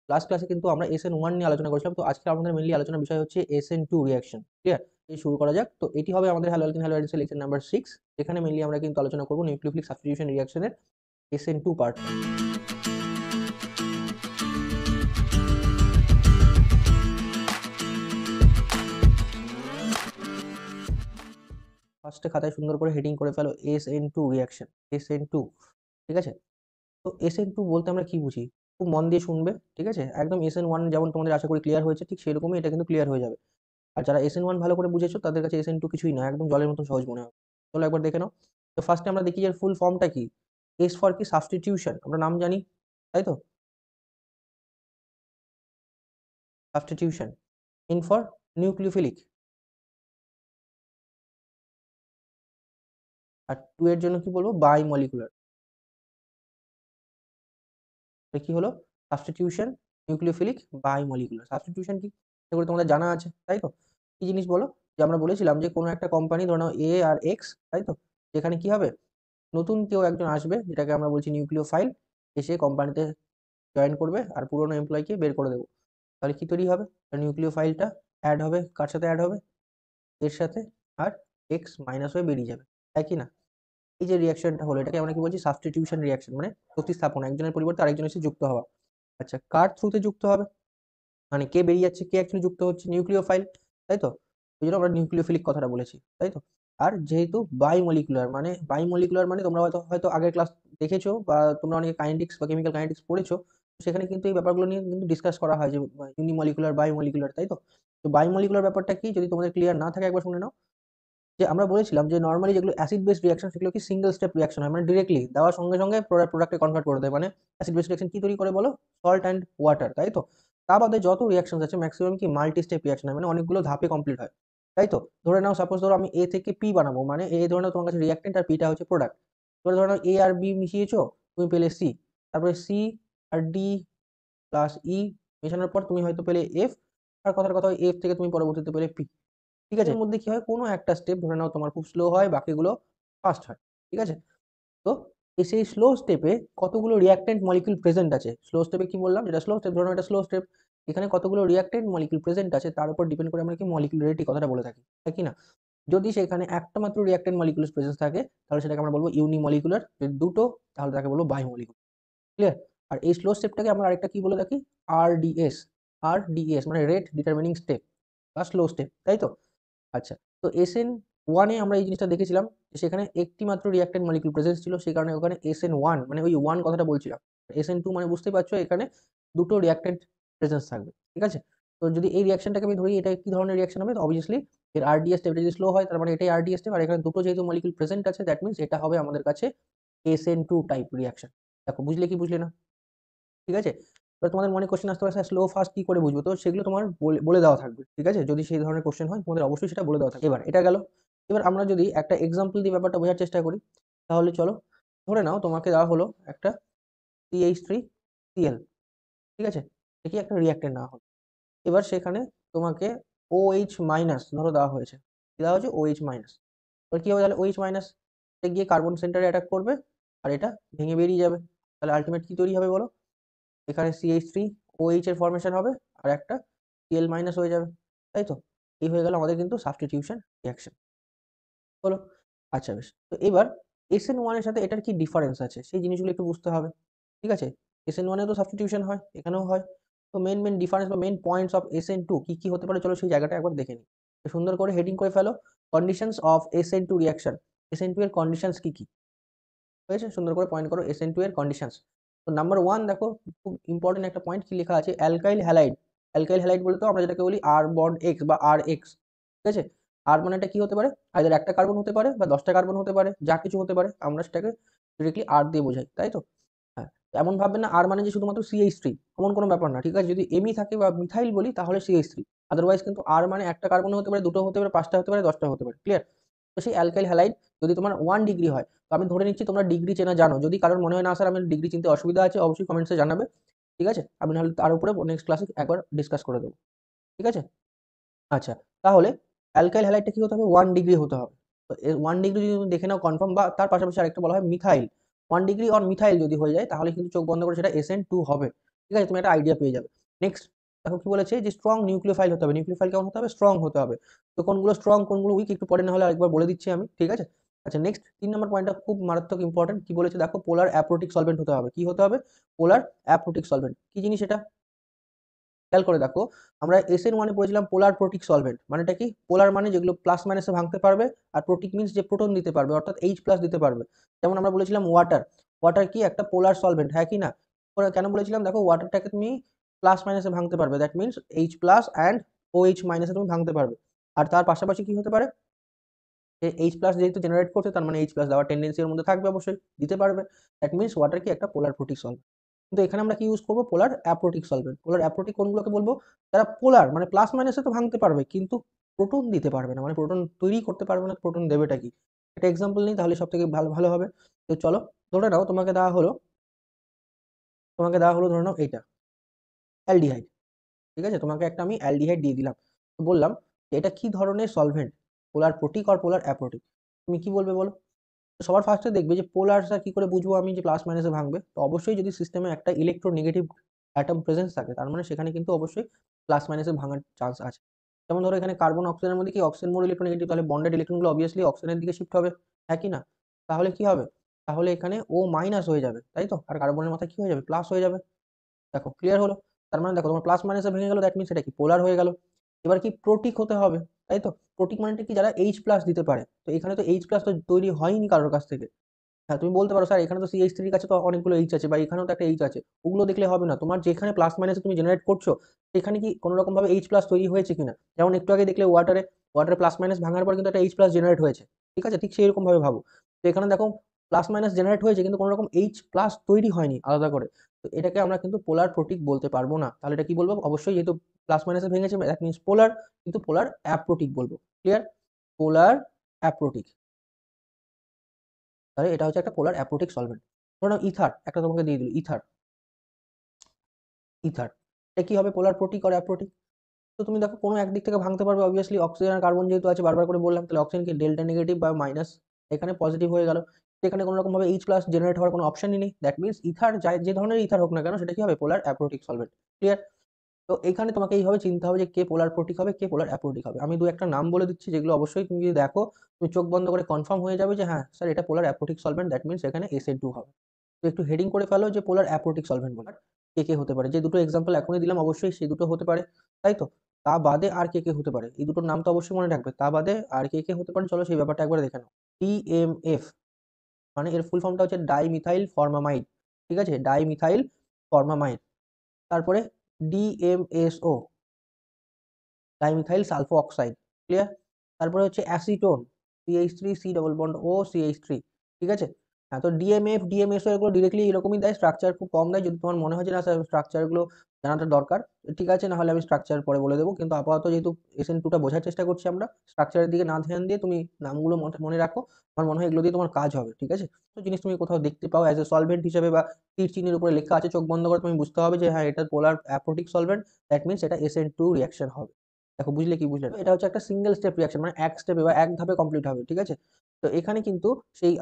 Last ক্লাসে কিন্তু আমরা SN1 নিয়ে আলোচনা করেছিলাম। তো আজকে আমাদের মেইনলি আলোচনার বিষয় হচ্ছে SN2 রিঅ্যাকশন। ক্লিয়ার? এই শুরু করা যাক। তো এটি হবে আমাদের হ্যালো অ্যালকেন হ্যালো অ্যাডিন লেকচার নাম্বার 6, যেখানে মেইনলি আমরা কিন্তু আলোচনা করব নিউক্লিওফিলিক সাবস্টিটিউশন রিঅ্যাকশনের SN2 পার্ট। ফার্স্টে খাতায় সুন্দর করে হেডিং করে ফেলো SN2 রিঅ্যাকশন, SN2। ঠিক আছে? তো SN2 বলতে আমরা কি বুঝি? খুব মন দিয়ে শুনবে। ঠিক আছে? একদম SN1 যেমন তোমাদের আশা করি ক্লিয়ার হয়েছে, ঠিক সেরকমই এটা কিন্তু ক্লিয়ার হয়ে যাবে। আর যারা SN1 ভালো করে বুঝেছো তাদের কাছে SN2 কিছুই না, একদম জলের মতো সহজ মনে হবে। চলো একবার দেখে নাও। তো ফার্স্টে আমরা দেখি এর ফুল ফর্মটা কি। এস ফর কি? সাবস্টিটিউশন, আমরা নাম জানি, তাই তো? সাবস্টিটিউশন। N for nucleophilic. আর 2 এর জন্য কি বলবো? Bimolecular. কি হলো? Substitution, nucleophilic, bimolecular. Substitution কি সেগুলো তোমাদের জানা আছে, তাই তো? কি জিনিস বলো? যে আমরা বলেছিলাম যে কোনো একটা কোম্পানি, ধরে নাও এ আর এক্স, তাই তো? যেখানে কি হবে, নতুন কেউ একজন আসবে যেটাকে আমরা বলছি নিউক্লিওফাইল, এসে কোম্পানিতে জয়েন করবে আর পুরোনো এমপ্লয়িকে বের করে দেবো। তাহলে কি তৈরি হবে? নিউক্লিওফাইলটা অ্যাড হবে, কার সাথে অ্যাড হবে? এর সাথে। আর এক্স মাইনাস হয়ে বেরিয়ে যাবে, তাই কি না? এই যে রিয়াকশনটা হলো, এটাকে আমরা কি বলছি? সাবস্টিটিউশন রিয়াকশন, মানে প্রতিস্থাপন, একজনের পরিবর্তে আরেকজন এসে যুক্ত হওয়া। আচ্ছা, কার থ্রুতে যুক্ত হবে? মানে কে বেরিয়ে যাচ্ছে, কে অ্যাকচুয়ালি যুক্ত হচ্ছে? নিউক্লিওফাইল, তাই তো? ওই জন্য আমরা নিউক্লিওফিলিক কথাটা বলেছি, তাই তো? আর যেহেতু বাইমলিকুলার, মানে বাইমলিকুলার মানে তোমরা হয়তো হয়তো আগের ক্লাস দেখেছো বা তোমরা অনেকে কাইনেটিক্স বা কেমিক্যাল কাইনেটিক্স পড়েছো, সেখানে কিন্তু এই ব্যাপারগুলো নিয়ে কিন্তু ডিসকাস করা হয় যে ইউনিমলিকুলার, বাইমলিকুলার, তাই তো? তো বাইমলিকুলার ব্যাপারটা কি, যদি তোমাদের ক্লিয়ার না থাকে একবার শুনে নাও। যে আমরা বলেছিলাম যে নরমালি যেগুলো অ্যাসিড বেস রিঅ্যাকশন সেগুলো কি সিঙ্গেল স্টেপ রিঅ্যাকশন হয়, মানে ডিরেক্টলি দেওয়ার সঙ্গে সঙ্গে প্রোডাক্টে কনভার্ট করে দেয়। মানে অ্যাসিড বেস রিঅ্যাকশন কি তৈরি করে বলো? সল্ট অ্যান্ড ওয়াটার, তাই তো? তা বাদে যত রিঅ্যাকশন আছে ম্যাক্সিমাম কি মাল্টি স্টেপ রিঅ্যাকশন হয়, মানে অনেকগুলো ধাপে কমপ্লিট হয়, তাই তো? ধরে নাও সাপোজ ধরো আমি এ থেকে পি বানাবো, মানে এ ধরে নাও তোমার কাছে রিঅ্যাক্টেন্ট আর পিটা হচ্ছে প্রোডাক্ট। এবার ধরে নাও এ আর বি মিশিয়েছো, তুমি পেলে সি। তারপরে সি আর ডি প্লাস ই মেশানোর পর তুমি হয়তো পেলে এফ। আর কথার কথা এফ থেকে তুমি পরবর্তীতে পেলে পি। ঠিক আছে? এর মধ্যে কি হয়, কোনো একটা স্টেপ ধরে নাও তোমার খুব স্লো হয়, বাকিগুলো ফাস্ট হয়। ঠিক আছে? তো সেই স্লো স্টেপে কতগুলো রিঅ্যাক্টেন্ট মলিকিউল প্রেজেন্ট আছে। স্লো স্টেপে কি বললাম, যেটা স্লো স্টেপ, ধরো এটা স্লো স্টেপ, এখানে কতগুলো রিঅ্যাক্টেন্ট মলিকিউল প্রেজেন্ট আছে তার উপর ডিপেন্ড করে আমরা কি মলিকুলারিটি কথাটা বলে থাকি, তাই কি না? যদি সেখানে একটা মাত্র রিঅ্যাক্টেন্ট মলিকিউল প্রেজেন্স থাকে তাহলে সেটাকে আমরা বলবো ইউনিমলিকুলার, যদি দুটো তাহলে তাকে বলবো বাইমলিকুলার। ক্লিয়ার? আর এই স্লো স্টেপটাকে আমরা আরেকটা কি বলে থাকি? আরডিএস। আরডিএস মানে রেট ডিটারমিনিং স্টেপ বা স্লো স্টেপ, তাই তো? আচ্ছা, তো SN1 এ আমরা এই জিনিসটা দেখেছিলাম যে সেখানে একটি মাত্র রিঅ্যাক্টেন্ট মলিকিউল প্রেজেন্স ছিল, সেই কারণে ওখানে SN1 মানে ওই 1 কথাটা বলছিলাম। SN2 মানে বুঝতেই পারছো এখানে দুটো রিঅ্যাক্টেন্ট প্রেজেন্স থাকবে। ঠিক আছে? তো যদি এই রিঅ্যাকশনটাকে আমি ধরি, এটা কি ধরনের রিঅ্যাকশন হবে? তো অবভিয়াসলি এর আরডিএস স্টেপ যদি স্লো হয় তার মানে এটাই আরডিএস স্টেপ, আর এখানে দুটো যেহেতু মলিকিউল প্রেজেন্ট আছে দ্যাট মিন্স এটা হবে আমাদের কাছে SN2 টাইপ রিঅ্যাকশন। দেখো বুঝলে কি বুঝলে না? ঠিক আছে? এবার তোমাদের মনে কোশ্চেন আসতে পারে, স্যার স্লো ফাস্ট কি করে বুঝবো? তো সেগুলো তোমার বলে দেওয়া থাকবে। ঠিক আছে? যদি সেই ধরনের কোশ্চেন হয় তোমাদের অবশ্যই সেটা বলে দেওয়া থাকবে। এবার এটা গেল। এবার আমরা যদি একটা এক্সাম্পল দিয়ে ব্যাপারটা বোঝার চেষ্টা করি, তাহলে চলো। ধরে নাও তোমাকে দেওয়া হলো একটা CH3Cl। ঠিক আছে? দেখি একটা রিঅ্যাক্টেন্ট নেওয়া হলো। এবার সেখানে তোমাকে OH মাইনাস ধরো দেওয়া হয়েছে। কি দেওয়া হয়েছে? OH minus. এবার কি হবে তাহলে? OH মাইনাস গিয়ে কার্বন সেন্টারে অ্যাটাক করবে আর এটা ভেঙে বেরিয়ে যাবে। তাহলে আলটিমেট কি তৈরি হবে বলো? এখানে CH3OH এর ফর্মেশন হবে আর একটা Cl মাইনাস হয়ে যাবে, তাই তো? এই হয়ে গেল আমাদের কিন্তু সাবস্টিটিউশন রিঅ্যাকশন হলো। আচ্ছা বেশ, তো এবার SN1 এর সাথে এটার কি ডিফারেন্স আছে সেই জিনিসগুলো একটু বুঝতে হবে। ঠিক আছে? SN1 এ তো সাবস্টিটিউশন হয়, এখানেও হয়। তো মেন ডিফারেন্স বা মেন পয়েন্টস অফ SN2 কি কি হতে পারে চলো সেই জায়গাটা একবার দেখে নিই। তো সুন্দর করে হেডিং করে ফেলো, conditions of SN2 reaction. SN2 এর কন্ডিশনস কি কি হয়েছে সুন্দর করে পয়েন্ট করো। SN2 এর কন্ডিশনস। তো নাম্বার 1 দেখো, খুব ইম্পর্টেন্ট একটা পয়েন্ট কি লেখা আছে? Alkyl halide. অ্যালকাইল হ্যালাইড বলতে আমরা যেটাকে বলি আর বন্ড এক্স বা আর এক্স। ঠিক আছে? আর মানেটা কি হতে পারে? আইদার একটা কার্বন হতে পারে বা 10টা কার্বন হতে পারে, যা কিছু হতে পারে, আমরা সেটাকে ডিরেক্টলি আর দিয়ে বোঝাই, তাই তো? হ্যাঁ, এমন ভাববেন না আর মানে যে শুধুমাত্র CH3, এমন কোনো ব্যাপার না। ঠিক আছে? যদি এমই থাকে বা মিথাইল বলি তাহলে CH3, আদারওয়াইজ কিন্তু আর মানে একটা কার্বন হতে পারে, দুটো হতে পারে, 5টা হতে পারে, 10টা হতে পারে। ক্লিয়ার? তো সেই অ্যালকাইল হ্যালাইড যদি তোমার 1 ডিগ্রি হয়, তো আমি ধরে নিচ্ছি তোমরা ডিগ্রি চেনা জানো। যদি কারোর মনে হয় না স্যার আমি ডিগ্রি চিনতে অসুবিধা আছে, অবশ্যই কমেন্টসে জানাবে। ঠিক আছে? আমি নাহলে তার উপরে নেক্সট ক্লাসে একবার ডিসকাস করে দেবো। ঠিক আছে? আচ্ছা, তাহলে অ্যালকাইল হ্যালাইডটা কি হতে হবে? 1 ডিগ্রি হতে হবে। তো 1 ডিগ্রি যদি তুমি দেখে নাও কনফার্ম, বা তার পাশাপাশি আরেকটা বলা হয় মিথাইল। 1 ডিগ্রি অন মিথাইল যদি হয়ে যায় তাহলে কিন্তু চোখ বন্ধ করে সেটা SN2 হবে। ঠিক আছে, তুমি একটা আইডিয়া পেয়ে যাবে। নেক্সট দেখো কি বলেছে যে স্ট্রং নিউক্লিওফাইল হতে হবে। নিউক্লিওফাইল কেমন হতে হবে? স্ট্রং হতে হবে। তো কোনগুলো স্ট্রং কোনগুলো উইক একটু পরে না হলে আরেকবার বলে দিচ্ছি আমি, ঠিক আছে। আচ্ছা নেক্সট 3 নম্বর পয়েন্টটা খুব মারাত্মক ইম্পর্টেন্ট। কি বলেছে দেখো, পোলার অ্যাপ্রোটিক সলভেন্ট হতে হবে। কি হতে হবে? পোলার অ্যাপ্রোটিক সলভেন্ট। কি জিনিস এটা? খেয়াল করে দেখো, আমরা SN1 এ পড়েছিলাম পোলার প্রোটিক সলভেন্ট। মানেটা কি? পোলার মানে যেগুলো প্লাস মাইনাসে ভাঙতে পারবে, আর প্রোটিক মিন্স যে প্রোটন দিতে পারবে, অর্থাৎ H+ দিতে পারবে। যেমন আমরা বলেছিলাম ওয়াটার, ওয়াটার কি একটা পোলার সলভেন্ট, হ্যাঁ কি না? কেন বলেছিলাম? দেখো ওয়াটারটাকে তুমি প্লাস মাইনাসে ভাঙতে পারবে, that means H+ and OH মাইনাসে তুমি ভাঙতে পারবে। আর তার পাশাপাশি কি হতে পারে, H+ যেহেতু জেনারেট করছে, তার মানে H+ দেওয়ার টেন্ডেন্সি এর মধ্যে থাকবে, অবশ্যই দিতে পারবে। দ্যাট মিন্স ওয়াটার কি একটা পোলার প্রোটিক সলভেন্ট। কিন্তু এখানে আমরা কি ইউজ করবো? পোলার অ্যাপ্রোটিক সলভেন্ট। পোলার অ্যাপ্রোটিক কোনগুলোকে বলবো? যারা পোলার মানে প্লাস মাইনাসে তো ভাঙতে পারবে, কিন্তু প্রোটন দিতে পারবে না, মানে প্রোটন তৈরি করতে পারবে না। প্রোটন দেবেটা কি? একটা এক্সাম্পল নিই, তাহলে সব থেকে ভালো ভালো হবে। তো চলো, ধরে নাও তোমাকে দেওয়া হলো ধরে নাও এইটা অ্যালডিহাইড, ঠিক আছে। তোমাকে একটা আমি অ্যালডিহাইড দিয়ে দিলাম, তো বললাম যে এটা কি ধরনের সলভেন্ট, পোলার প্রোটিক আর পোলার অ্যাপ্রোটিক। তুমি কি বলবে বলো? সবার ফার্স্টে দেখবে যে পোলারটা কি করে বুঝবো আমি যে প্লাস মাইনাসে ভাঙবে? তো অবশ্যই যদি সিস্টেমে একটা ইলেকট্রোনেগেটিভ অ্যাটম প্রেজেন্স থাকে, তার মানে সেখানে কিন্তু অবশ্যই প্লাস মাইনাসে ভাঙার চান্স আছে। যেমন ধরো এখানে কার্বন অক্সিজেনের মধ্যে কি অক্সিজেন মোর ইলেকট্রোনেগেটিভ, তাহলে বন্ডেড ইলেকট্রনগুলো অবভিয়াসলি অক্সিজেনের দিকে শিফট হবে, হ্যাঁ কি না? তাহলে কি হবে? তাহলে এখানে ও মাইনাস হয়ে যাবে, তাই তো, আর কার্বনের মাথায় কি হয়ে যাবে? প্লাস হয়ে যাবে। দেখো ক্লিয়ার হলো? তার মানে দেখো তোমার প্লাস মাইনাসে ভেঙে গেল, দ্যাট মিনস এটা কি পোলার হয়ে গেল। এবার কি প্রোটিক হতে হবে, তাই তো। প্রোটিক মানেটা কি? যারা H+ দিতে পারে। তো এখানে তো H+ তো তৈরি হয়নি কারোর কাছ থেকে। হ্যাঁ, তুমি বলতে পারো স্যার এখানে তো CH3 এর কাছে তো অনেকগুলো এইচ আছে, বা এখানেও তো একটা এইচ আছে। ওগুলো দেখলে হবে না, তোমার যেখানে প্লাস মাইনাসে তুমি জেনারেট করছো সেখানে কি কোনো রকম ভাবে H+ তৈরি হয়েছে কিনা। যেমন একটু আগে দেখলে ওয়াটারে প্লাস মাইনাস ভাঙার পর কিন্তু একটা H+ জেনারেট হয়েছে, ঠিক আছে। ঠিক সেই রকম ভাবে ভাবো। তো এখানে দেখো প্লাস মাইনাস জেনারেট হয়েছে, কিন্তু কোনো রকম H+ তৈরি হয়নি আলাদা করে। তো এটাকে আমরা কিন্তু পোলার প্রোটিক বলতে পারবো না। তাহলে এটা কি বলবো? অবশ্যই যেহেতু প্লাস মাইনাসে ভেঙেছে, দ্যাট মিনস পোলার, কিন্তু পোলার অ্যাপ্রোটিক বলবো। ক্লিয়ার? পোলার অ্যাপ্রোটিক। তাহলে এটা হচ্ছে একটা পোলার অ্যাপ্রোটিক সলভেন্ট। ধরো নাও ইথার, একটা তোমাকে দিয়ে দিল ইথার। ইথার এটা কি হবে? পোলার প্রোটিক আর অ্যাপ্রোটিক। তো তুমি দেখো কোনো একদিক থেকে ভাঙতে পারবে, অবভিয়াসলি অক্সিজেন আর কার্বন যেহেতু আছে, বারবার করে বললাম, তাহলে অক্সিজেন কি ডেল্টা নেগেটিভ বা মাইনাস, এখানে পজিটিভ হয়ে গেল। এখানে কোনো রকম ভাবে H+ জেনারেট হওয়ার কোনো অপশনই নেই, দ্যাট মিনস ইথার যে ধরনের ইথার হোক না কেন, সেটা কি হবে? পোলার অ্যাপ্রোটিক সলভেন্ট। ক্লিয়ার? তো এখানে তোমাকে এইভাবে চিন্তা হবে যে কে পোলার প্রোটিক হবে, কে পোলার অ্যাপ্রোটিক হবে। আমি দু একটা নাম বলে দিচ্ছি, যেগুলো অবশ্যই তুমি যদি দেখো, তুমি চোখ বন্ধ করে কনফার্ম হয়ে যাবে যে হ্যাঁ স্যার এটা পোলার অ্যাপ্রোটিক সলভেন্ট, দ্যাট মিনস এখানে SN2 হবে। তো একটু হেডিং করে ফেলো যে পোলার অ্যাপ্রোটিক সলভেন্ট বলে। কে কে হতে পারে? যে দুটো এক্সাম্পল এখনই দিলাম অবশ্যই সেই দুটো হতে পারে, তাই তো। তা বাদে আর কে কে হতে পারে? এই দুটোর নাম তো অবশ্যই মনে রাখবে। তা বাদে আর কে কে হতে পারে, চলো সেই ব্যাপারটা একবার দেখে নাও। DMF মানে এর ফুল ফর্মটা হচ্ছে ডাইমিথাইল ফরমামাইড, ঠিক আছে, ডাইমিথাইল ফরমামাইড। তারপরে DMSO, dimethyl sulphoxide. Clear? তারপরে হচ্ছে acetone, CH3 C double bond O CH3, ঠিক আছে। হ্যাঁ, তো DMF DMSO এগুলো ডিরেক্টলি এরকমই দেয়, স্ট্রাকচার খুব কম দেয়। যদি তোমার মনে হয় যে না স্যার স্ট্রাকচারগুলো জানাটা দরকার, ঠিক আছে, না হলে আমি স্ট্রাকচার পরে বলে দেবো। কিন্তু আপাতত যেহেতু SN2টা বোঝার চেষ্টা করছি আমরা, স্ট্রাকচারের দিকে না ধ্যান দিয়ে তুমি নামগুলো মনে রাখো। আমার মনে হয় এগুলো দিয়ে তোমার কাজ হবে, ঠিক আছে। তো জিনিস তুমি কোথাও দেখতে পাও অ্যাজ এ সলভেন্ট হিসেবে, বা তীর চিহ্নের উপরে লেখা আছে, চোখ বন্ধ করে তুমি বুঝতে হবে যে হ্যাঁ এটা পোলার অ্যাপ্রোটিক সলভেন্ট, দ্যাট মিনস এটা SN2 রিয়াকশন হবে। দেখো বুঝলে কি বুঝলে না? এটা হচ্ছে একটা সিঙ্গেল স্টেপ রিঅ্যাকশন, মানে এক স্টেপে বা এক ধাপে কমপ্লিট হবে, ঠিক আছে। তো এখানে কিন্তু সেই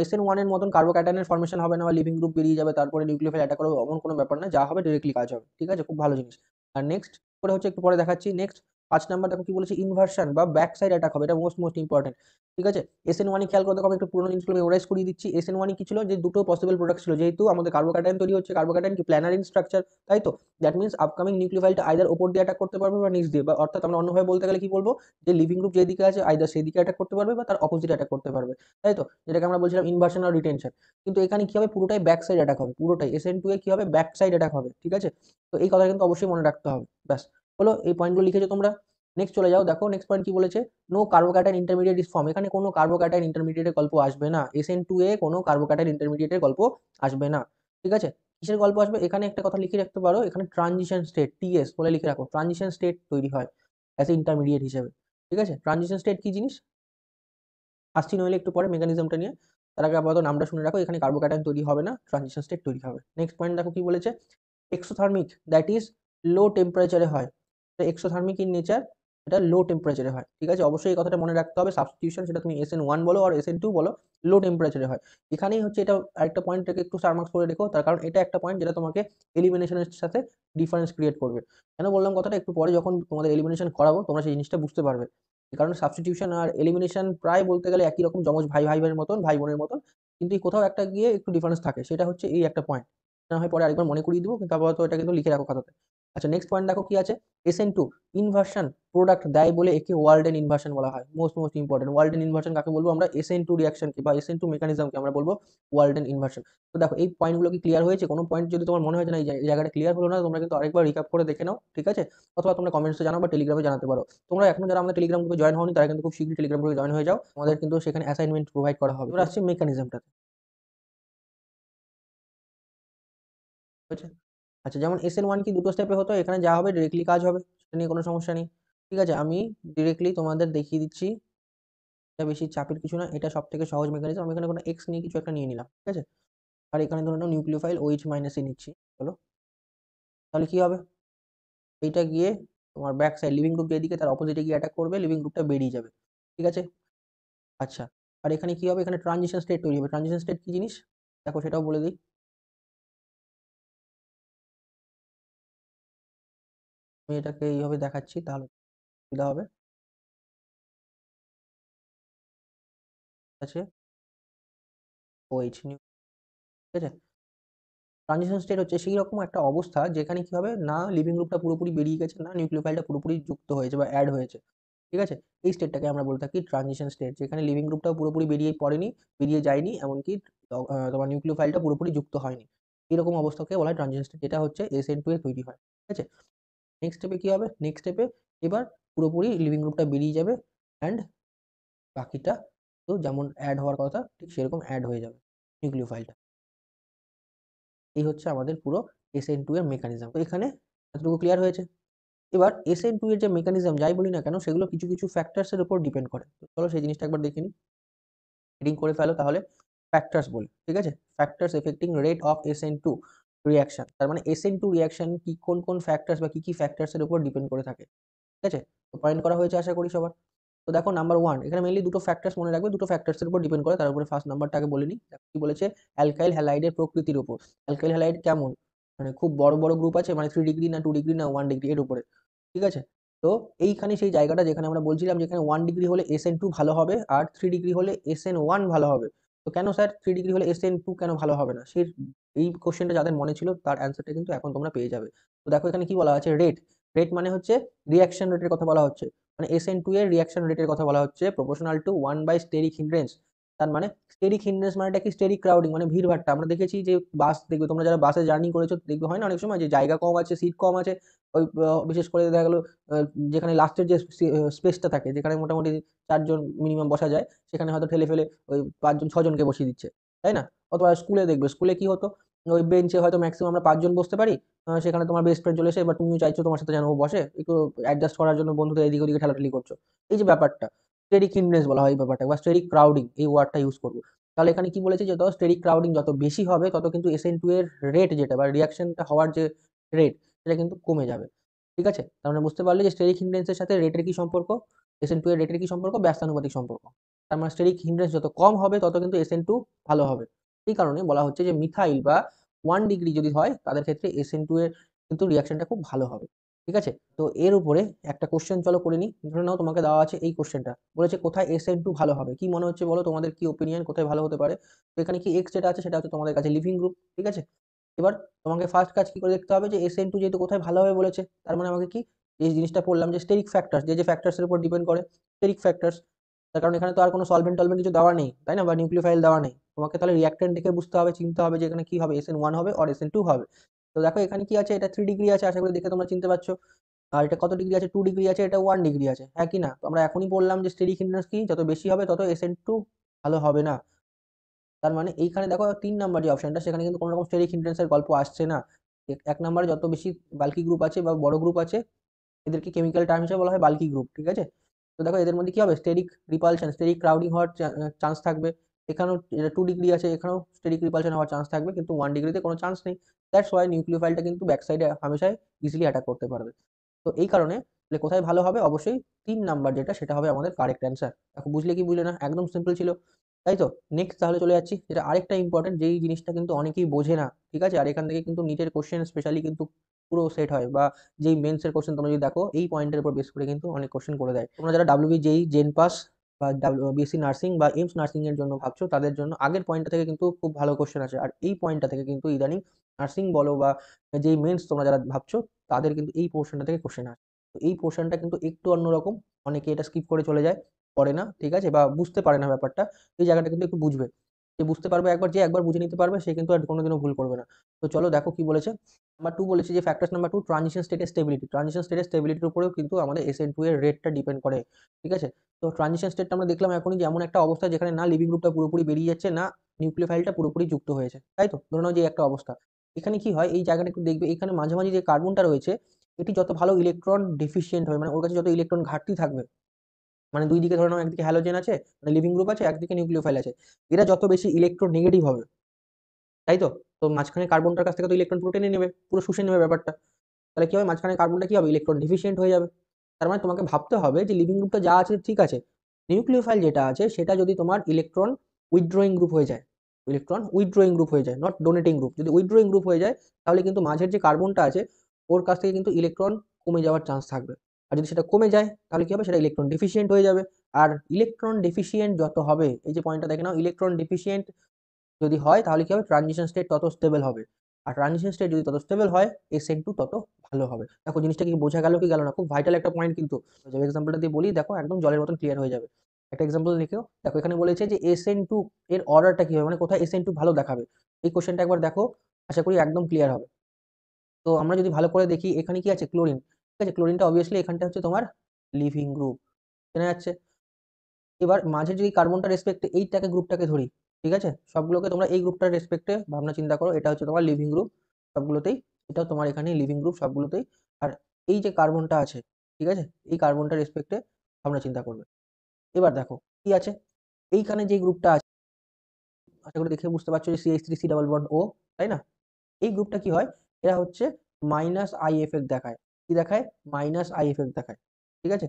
SN1 এর মতন কার্বোক্যাটায়নের ফর্মেশন হবে না, বা লিভিং গ্রুপ বেরিয়ে যাবে তারপরে নিউক্লিওফাইল অ্যাটাক করবে, এমন কোনো ব্যাপার না। যা হবে ডিরেক্টলি কাজ হবে, ঠিক আছে। খুব ভালো জিনিস। আর নেক্সট করে হচ্ছে একটু পরে দেখাচ্ছি। নেক্সট 5 নাম্বার দেখো কি বলেছে, ইনভার্সন বা ব্যাক সাইড অ্যাটাক হবে। এটা মোস্ট ইম্পর্টেন্ট, ঠিক আছে। SN1 খেয়াল করে দেখো, আমি একটু পুরোনো জিনিসগুলো মেমোরাইজ করিয়ে দিচ্ছি। SN1 কি ছিল? যে দুটো পসিবল প্রোডাক্ট ছিল, যেহেতু আমাদের কার্বোক্যাটায়ন তৈরি হচ্ছে, কার্বোক্যাটায়ন কি প্ল্যানার ইন স্ট্রাকচার, তাই তো। দ্যাট মিনস আপকামিং নিউক্লিওফাইলটা আইদার ওপর দিয়ে অ্যাটাক করতে পারবে বা নিচ দিয়ে, বা অর্থাৎ আমরা অন্যভাবে বলতে গেলে কি বলবো, যে লিভিং গ্রুপ যেদিকে আছে আইদার সেই দিকে অ্যাটাক করতে পারবে বা তার অপোজিট অ্যাটাক করতে পারবে, তাই তো। যেটাকে আমরা বলছিলাম ইনভার্সন আর রিটেনশন। কিন্তু এখানে কি হবে? পুরোটাই ব্যাক সাইড অ্যাটাক হবে, পুরোটাই SN2 এ কি হবে? ব্যাক সাইড অ্যাটাক হবে, ঠিক আছে। তো এই কথা কিন্তু অবশ্যই মনে রাখতে হবে। ব্যাস হলো, এই পয়েন্টগুলো লিখেছো তোমরা। নেক্সট চলে যাও, দেখো নেক্সট পয়েন্ট কি বলেছে, no carbocation intermediate is form. এখানে কোনো কার্বোক্যাটায়ন ইন্টারমিডিয়েটের গল্প আসবে না। SN2 এ কোনো কার্বোক্যাটায়ন ইন্টারমিডিয়েটের গল্প আসবে না, ঠিক আছে। কিসের গল্প আসবে? এখানে একটা কথা লিখে রাখতে পারো, এখানে ট্রানজিশন স্টেট TS বলে লিখে রাখো। ট্রানজিশন স্টেট তৈরি হয় অ্যাজ এ ইন্টারমিডিয়েট হিসেবে, ঠিক আছে। ট্রানজিশন স্টেট কি জিনিস আসছি নইলে একটু পরে মেকানিজমটা নিয়ে। তার আগে আপাতত নামটা শুনে রাখো, এখানে কার্বোক্যাটায়ন তৈরি হবে না, ট্রানজিশন স্টেট তৈরি হবে। নেক্সট পয়েন্ট দেখো কি বলেছে, এক্সোথার্মিক দ্যাট ইজ লো টেম্পারেচারে হয়। তো এক্সোথার্মিক ইন নেচার, এটা লো টেম্পারেচারে হয়, ঠিক আছে? অবশ্যই এই কথাটা মনে রাখতে হবে, সাবস্টিটিউশন সেটা তুমি SN1 বলো আর SN2 বলো, লো টেম্পারেচারে হয়। এখানেই হচ্ছে এটা আরেকটা পয়েন্টটাকে একটু স্টার মার্কস করে রেখো, তার কারণ এটা একটা পয়েন্ট যেটা তোমাকে এলিমিনেশনের সাথে ডিফারেন্স ক্রিয়েট করবে। কেন বললাম কথাটা, একটু পরে যখন তোমাদের এলিমিনেশন করাবো তোমরা সেই জিনিসটা বুঝতে পারবে। কারণ সাবস্টিটিউশন আর এলিমিনেশন প্রায় বলতে গেলে একই রকম, যমজ ভাই ভাইয়ের মতন, ভাই বোনের মতন, কিন্তু এই কোথাও একটা গিয়ে একটু ডিফারেন্স থাকে, সেটা হচ্ছে এই একটা পয়েন্ট। না হয় পরে আরেকবার মনে করিয়ে দিব, কিন্তু আপাতত এটা কিন্তু লিখে রাখো খাতাতে। আচ্ছা, নেক্সট পয়েন্ট দেখো কি আছে, SN2 ইনভার্সন প্রোডাক্ট দেয় বলে একে ওয়ার্ল্ডেন ইনভার্সন বলা হয়। মোস্ট ইম্পর্টেন্ট, ওয়ার্ল্ডেন ইনভার্সন কাকে বলবো আমরা? SN2 রিঅ্যাকশনকে বা SN2 মেকানিজমকে আমরা বলবো ওয়ার্ল্ডেন ইনভার্সন। তো দেখো এই পয়েন্টগুলো কি ক্লিয়ার হয়েছে? কোনো পয়েন্ট যদি তোমার মনে হয় যে না এই জায়গাটা ক্লিয়ার হলো না, তোমরা কিন্তু আরেকবার রিক্যাপ করে দেখে নাও, ঠিক আছে? অথবা তোমরা কমেন্টসে জানাও বা টেলিগ্রামে জানাতে পারো। তোমরা এখনো যারা আমাদের টেলিগ্রাম গ্রুপে জয়েন হওনি তারা কিন্তু খুব শীঘ্রই টেলিগ্রাম গ্রুপে জয়েন হয়ে যাও, আমাদের কিন্তু সেখানে অ্যাসাইনমেন্ট প্রোভাইড করা হবে। এবার আসছে মেকানিজমটাতে, হয়েছে? আচ্ছা, যেমন SN1 কি দুটো স্টেপে হতো, এখানে যা হবে ডিরেক্টলি কাজ হবে, সেটা নিয়ে কোনো সমস্যা নেই। ঠিক আছে, আমি ডিরেক্টলি তোমাদের দেখিয়ে দিচ্ছি, এটা বেশি চাপের কিছু না, এটা সব থেকে সহজ মেকানিজম। আমি এখানে কোনো এক্স নিয়ে কিছু একটা নিয়ে নিলাম, ঠিক আছে? আর এখানে ধরে নাও নিউক্লিওফাইল OH মাইনাসে নিচ্ছি, চলো। তাহলে কি হবে, এইটা গিয়ে তোমার ব্যাক সাইড লিভিং গ্রুপ যেদিকে তার অপোজিটে গিয়ে অ্যাটাক করবে, লিভিং গ্রুপটা বেরিয়ে যাবে, ঠিক আছে? আচ্ছা, আর এখানে কি হবে, এখানে ট্রানজিশন স্টেট তৈরি হবে। ট্রানজিশন স্টেট কি জিনিস দেখো সেটাও বলে দিই। আমি এটাকে এইভাবে দেখাচ্ছি তাহলে সুবিধা হবে, ঠিক আছে? OH নিউ, ঠিক আছে? ট্রানজিশন স্টেট হচ্ছে সেই রকম একটা অবস্থা যেখানে কি হবে, না লিভিং গ্রুপটা পুরোপুরি বেরিয়ে গেছে, না নিউক্লিওফাইলটা পুরোপুরি যুক্ত হয়েছে বা অ্যাড হয়েছে, ঠিক আছে? এই স্টেটটাকে আমরা বলে থাকি ট্রানজিশন স্টেট, যেখানে লিভিং গ্রুপটাও পুরোপুরি বেরিয়ে পড়েনি, বেরিয়ে যায়নি, এমনকি তোমার নিউক্লিওফাইলটা পুরোপুরি যুক্ত হয়নি। এরকম অবস্থাকে বলা হয় ট্রানজিশন স্টেট, যেটা হচ্ছে SN2 এ তৈরি হয়, ঠিক আছে? নেক্সট স্টেপে কি হবে, নেক্সট স্টেপে এবার পুরোপুরি লিভিং গ্রুপটা বেরিয়ে যাবে, অ্যান্ড বাকিটা তো যেমন অ্যাড হওয়ার কথা ঠিক সেরকম অ্যাড হয়ে যাবে নিউক্লিওফাইলটা। এই হচ্ছে আমাদের পুরো SN2 এর মেকানিজম। তো এখানে এতটুকু ক্লিয়ার হয়েছে। এবার SN2 এর যে মেকানিজম যাই বলি না কেন, সেগুলো কিছু কিছু ফ্যাক্টরস এর উপর ডিপেন্ড করে। তো চলো সেই জিনিসটা একবার দেখে নিই। হেডিং করে ফেলো তাহলে ফ্যাক্টরস বলে, ঠিক আছে? Factors affecting rate of SN2 reaction, তার মানে SN2 রিঅ্যাকশন কি কোন কোন ফ্যাক্টরস বা কি কি ফ্যাক্টরস এর উপর ডিপেন্ড করে থাকে, ঠিক আছে? তো পয়েন্ট করা হয়েছে আশা করি সবার। তো দেখো নাম্বার 1, এখানে মেইনলি দুটো ফ্যাক্টরস মনে রাখবে, দুটো ফ্যাক্টরস এর উপর ডিপেন্ড করে, তার উপরে ফার্স্ট নাম্বারটাকে বলে নিই। দেখো কি বলেছে, অ্যালকাইল হ্যালাইডের প্রকৃতির উপর। অ্যালকাইল হ্যালাইড কেমন, মানে খুব বড় বড় গ্রুপ আছে, মানে 3 ডিগ্রি না 2 ডিগ্রি না 1 ডিগ্রি এর উপরে, ঠিক আছে? তো এইখানে সেই জায়গাটা যেখানে আমরা বলছিলাম যেখানে 1 ডিগ্রি হলে SN2 ভালো হবে আর 3 ডিগ্রি হলে SN1 ভালো হবে। তো কেন স্যার 3 ডিগ্রি হলে SN2 কেন ভালো হবে না? সেই এই কোশ্চেনটা যাদের মনে ছিল তার অ্যান্সারটা কিন্তু এখন তোমরা পেয়ে যাবে। তো দেখো এখানে কি বলা আছে, রেট। রেট মানে হচ্ছে রিঅ্যাকশন রেটের কথা বলা হচ্ছে, মানে SN2 এর রিঅ্যাকশন রেটের কথা বলা হচ্ছে proportional to 1 by steric hindrance. তার মানে স্টেরিক হিন্ড্রেন্স মানেটা কি, স্টেরিক ক্রাউডিং মানে ভিড়ভাট্টা। আমরা দেখেছি যে বাস দেখবে, তোমরা যারা বাসে জার্নি করেছো দেখবে হয় না অনেক সময় যে জায়গা কম আছে, সিট কম আছে, ওই বিশেষ করে দেখা গেলো যেখানে লাস্টের যে স্পেসটা থাকে, যেখানে মোটামুটি 4 জন মিনিমাম বসা যায়, সেখানে হয়তো ঠেলে ফেলে ওই 5 জন 6 জনকে বসিয়ে দিচ্ছে, তাই না? অথবা স্কুলে দেখবে, স্কুলে কি হতো, ওই বেঞ্চে হয়তো ম্যাক্সিমাম আমরা 5 জন বসতে পারি, সেখানে তোমার বেস্ট ফ্রেন্ড চলে এসে এবার তুমিও চাইছো তোমার সাথে যেন ও বসে, একটু অ্যাডজাস্ট করার জন্য বন্ধুদের এদিক ওদিকে ঠেলাঠেলি করছো। এই যে ব্যাপারটা, স্টেরিক হিন্ড্রেন্স বলা হয় এই ব্যাপারটা, বা স্টেরিক ক্রাউডিং এই ওয়ার্ডটা ইউজ করবো। তাহলে এখানে কি বলেছে, যে যত স্টেরিক ক্রাউডিং যত বেশি হবে তত কিন্তু SN2 এর রেট যেটা বা রিয়াকশনটা হওয়ার যে রেট, সেটা কিন্তু কমে যাবে, ঠিক আছে? তার মানে বুঝতে পারলে যে স্টেরিক হিন্ড্রেন্সের সাথে রেটের কি সম্পর্ক, SN2 এর রেটের কি সম্পর্ক, ব্যস্তানুপাতিক সম্পর্ক। তার মানে স্টেরিক হিন্ড্রেন্স যত কম হবে তত কিন্তু SN2 ভালো হবে। এই কারণে বলা হচ্ছে যে মিথাইল বা 1 ডিগ্রি যদি হয় তাদের ক্ষেত্রে SN2 এর কিন্তু রিয়াকশনটা খুব ভালো হবে, ঠিক আছে? তো এর উপরে একটা কোশ্চেন চলো করে নিই। ধরে নাও তোমাকে দেওয়া আছে এই কোশ্চেনটা, বলেছে কোথায় SN2 ভালো হবে, কি মনে হচ্ছে বলো, তোমাদের কি ওপিনিয়ন, কোথায় ভালো হতে পারে? তো এখানে কি এক্স যেটা আছে সেটা হচ্ছে তোমাদের কাছে লিভিং গ্রুপ, ঠিক আছে? এবার তোমাকে ফার্স্ট কাজ কি করে দেখতে হবে, যে SN2 যেহেতু কোথায় ভালো হবে বলেছে, তার মানে আমাকে কি এই জিনিসটা পড়লাম যে স্টেরিক ফ্যাক্টরস, যে যে ফ্যাক্টরস এর উপর ডিপেন্ড করে, স্টেরিক ফ্যাক্টরস। তার কারণ এখানে তো আর কোনো সলভেন্ট টলভেন্ট কিছু দেওয়া নেই, তাই না? বা নিউক্লিওফাইল দেওয়া নেই, তোমাকে তাহলে রিঅ্যাক্টেন্ট দেখে বুঝতে হবে, চিনতে হবে যে এখানে কি হবে, SN1 হবে আর SN2 হবে। তো দেখো এখানে কি আছে, এটা 3 ডিগ্রি আছে, আশা করি দেখে তোমরা চিনতে পারছো। আর এটা কত ডিগ্রি আছে, 2 ডিগ্রি আছে, এটা 1 ডিগ্রি আছে, হ্যাঁ কি না? তো আমরা এখনই বললাম যে স্টেরিক হিন্ড্রেন্স কি, যত বেশি হবে তত SN2 ভালো হবে না। তার মানে এইখানে দেখো 3 নাম্বার যে অপশনটা, সেখানে কিন্তু কোনো রকম স্টেরিক হিন্ড্রেন্সের গল্প আসছে না। 1 নাম্বারে যত বেশি বাল্কি গ্রুপ আছে বা বড় গ্রুপ আছে, এদেরকে কেমিক্যাল টার্ম হিসেবে বলা হয় বাল্কি গ্রুপ, ঠিক আছে? তো দেখো এদের মধ্যে কি হবে, স্টেরিক রিপালশন, স্টেরিক ক্রাউডিং হওয়ার চান্স থাকবে। এখানেও 2 ডিগ্রি আছে, এখানেও স্টেরিক রিপালশন হওয়ার চান্স থাকবে, কিন্তু 1 ডিগ্রিতে কোনো চান্স নেই। দ্যাটস ওয়াই নিউক্লিওফাইলটা কিন্তু ব্যাক সাইডে হামেশাই ইজিলি অ্যাটাক করতে পারবে। তো এই কারণে তাহলে কোথায় ভালো হবে? অবশ্যই 3 নাম্বার যেটা সেটা হবে আমাদের কারেক্ট অ্যান্সার। দেখো বুঝলে কি বুঝলে না? একদম সিম্পল ছিল, তাই তো? নেক্সট তাহলে চলে যাচ্ছি, যেটা আরেকটা ইম্পর্টেন্ট, যেই জিনিসটা কিন্তু অনেকেই বোঝে না, ঠিক আছে? আর এখান থেকে কিন্তু নিটের কোশ্চেন স্পেশালি কিন্তু পুরো সেট হয়, বা যেই মেন্সের কোশ্চেন তোমরা যদি দেখো এই পয়েন্টের উপর বেস করে কিন্তু অনেক কোশ্চেন করে দেয়। তোমরা যারা WBI, JEE, জেন পাস বা BSc নার্সিং বা এইমস নার্সিং এর জন্য ভাবছো, তাদের জন্য আগের পয়েন্টটা থেকে কিন্তু খুব ভালো কোশ্চেন আছে, আর এই পয়েন্টটা থেকে কিন্তু ইদানিং নার্সিং বলো বা যেই মেন্স তোমরা যারা ভাবছো, তাদের কিন্তু এই পোর্শনটা থেকে কোশ্চেন আসে। তো এই পোর্শনটা কিন্তু একটু অন্যরকম, অনেকে এটা স্কিপ করে চলে যায়, পড়ে না, ঠিক আছে, বা বুঝতে পারে না ব্যাপারটা। এই জায়গাটা কিন্তু একটু বুঝবে, যে বুঝতে পারবে একবার, যে একবার বুঝে নিতে পারবে সে কিন্তু আর কোনোদিনও ভুল করবে না। তো চলো দেখো কি বলেছে। নাম্বার 2 বলেছে যে ফ্যাক্টরস নাম্বার 2, ট্রানজিশন স্টেটের স্টেবিলিটি। ট্রানজিশন স্টেটের স্টেবিলিটির উপরেও কিন্তু আমাদের SN2 এর রেটটা ডিপেন্ড করে, ঠিক আছে? তো ট্রানজিশন স্টেটটা আমরা দেখলাম এখনই, যে এমন একটা অবস্থা যেখানে না লিভিং গ্রুপটা পুরোপুরি বেরিয়ে যাচ্ছে, না নিউক্লিওফাইলটা পুরোপুরি যুক্ত হয়েছে, তাই তো? ধরে নাও যে একটা অবস্থা। এখানে কি হয়, এই জায়গাটা একটু দেখবে, এখানে মাঝামাঝি যে কার্বনটা রয়েছে, এটি যত ভালো ইলেকট্রন ডেফিসিয়েন্ট হবে, মানে ওর কাছে যত ইলেকট্রন ঘাটতি থাকবে, মানে দুই দিকে ধরে নাও, একদিকে হ্যালোজেন আছে মানে লিভিং গ্রুপ আছে, একদিকে নিউক্লিওফাইল আছে, এরা যত বেশি ইলেকট্রন নেগেটিভ হবে, তাই তো? তো মাঝখানে কার্বনটার কাছ থেকে তো ইলেকট্রন পুরো টেনে নেবে, পুরো শুষে নেবে ব্যাপারটা। তাহলে কি হবে, মাঝখানে কার্বনটা কি হবে, ইলেকট্রন ডিফিসিয়েন্ট হয়ে যাবে। তার মানে তোমাকে ভাবতে হবে যে লিভিং গ্রুপটা যা আছে ঠিক আছে, নিউক্লিওফাইল যেটা আছে সেটা যদি তোমার ইলেকট্রন উইথড্রয়িং গ্রুপ হয়ে যায়, ইলেকট্রন উইথড্রয়িং গ্রুপ হয়ে যায়, নট ডোনেটিং গ্রুপ, যদি উইথড্রয়িং গ্রুপ হয়ে যায়, তাহলে কিন্তু মাঝের যে কার্বনটা আছে ওর কাছ থেকে কিন্তু ইলেকট্রন কমে যাওয়ার চান্স থাকবে। আর যদি সেটা কমে যায় তাহলে কি হবে, সেটা ইলেকট্রন ডেফিসিয়েন্ট হয়ে যাবে। আর ইলেকট্রন ডেফিসিয়েন্ট যত হবে, এই যে পয়েন্টটা দেখে নাও, ইলেকট্রন ডেফিসিয়েন্ট যদি হয় তাহলে কি হবে, ট্রানজিশন স্টেট তত স্টেবল হবে। আর ট্রানজিশন স্টেট যদি তত স্টেবল হয়, SN2 তত ভালো হবে। দেখো জিনিসটা কি বোঝা গেল কি গেল না? খুব ভাইটাল একটা পয়েন্ট কিন্তু। যে এক্সাম্পলটা দিয়ে বলি, দেখো একদম জলের মতন ক্লিয়ার হয়ে যাবে। একটা এক্সাম্পল লিখেও দেখো, এখানে বলেছে যে SN2 এর অর্ডারটা কি হবে, মানে কোথায় SN2 ভালো দেখাবে। এই কোশ্চেনটা একবার দেখো, আশা করি একদম ক্লিয়ার হবে। তো আমরা যদি ভালো করে দেখি, এখানে কি আছে, ক্লোরিন, ঠিক আছে? ক্লোরিনটা অবভিয়াসলি এখানটা হচ্ছে তোমার লিভিং গ্রুপ, চেনা যাচ্ছে। এবার মাঝে যদি কার্বনটা রেসপেক্টে এইটাকে গ্রুপটাকে ধরি, ঠিক আছে? সবগুলোকে তোমরা এই গ্রুপটার রেসপেক্টে ভাবনা চিন্তা করো, এটা হচ্ছে তোমার লিভিং গ্রুপ সবগুলোতেই, এটাও তোমার এখানে লিভিং গ্রুপ সবগুলোতেই। আর এই যে কার্বনটা আছে, ঠিক আছে, এই কার্বনটার রেসপেক্টে ভাবনা চিন্তা করবে। এবার দেখো কি আছে, এইখানে যে গ্রুপটা আছে, আশা করি দেখে বুঝতে পারছো যে CH3 C double bond O, তাই না? এই গ্রুপটা কি হয়, এরা হচ্ছে মাইনাস আই এফেক্ট দেখায়। কি দেখায়? মাইনাস আই এফেক্ট দেখায়, ঠিক আছে?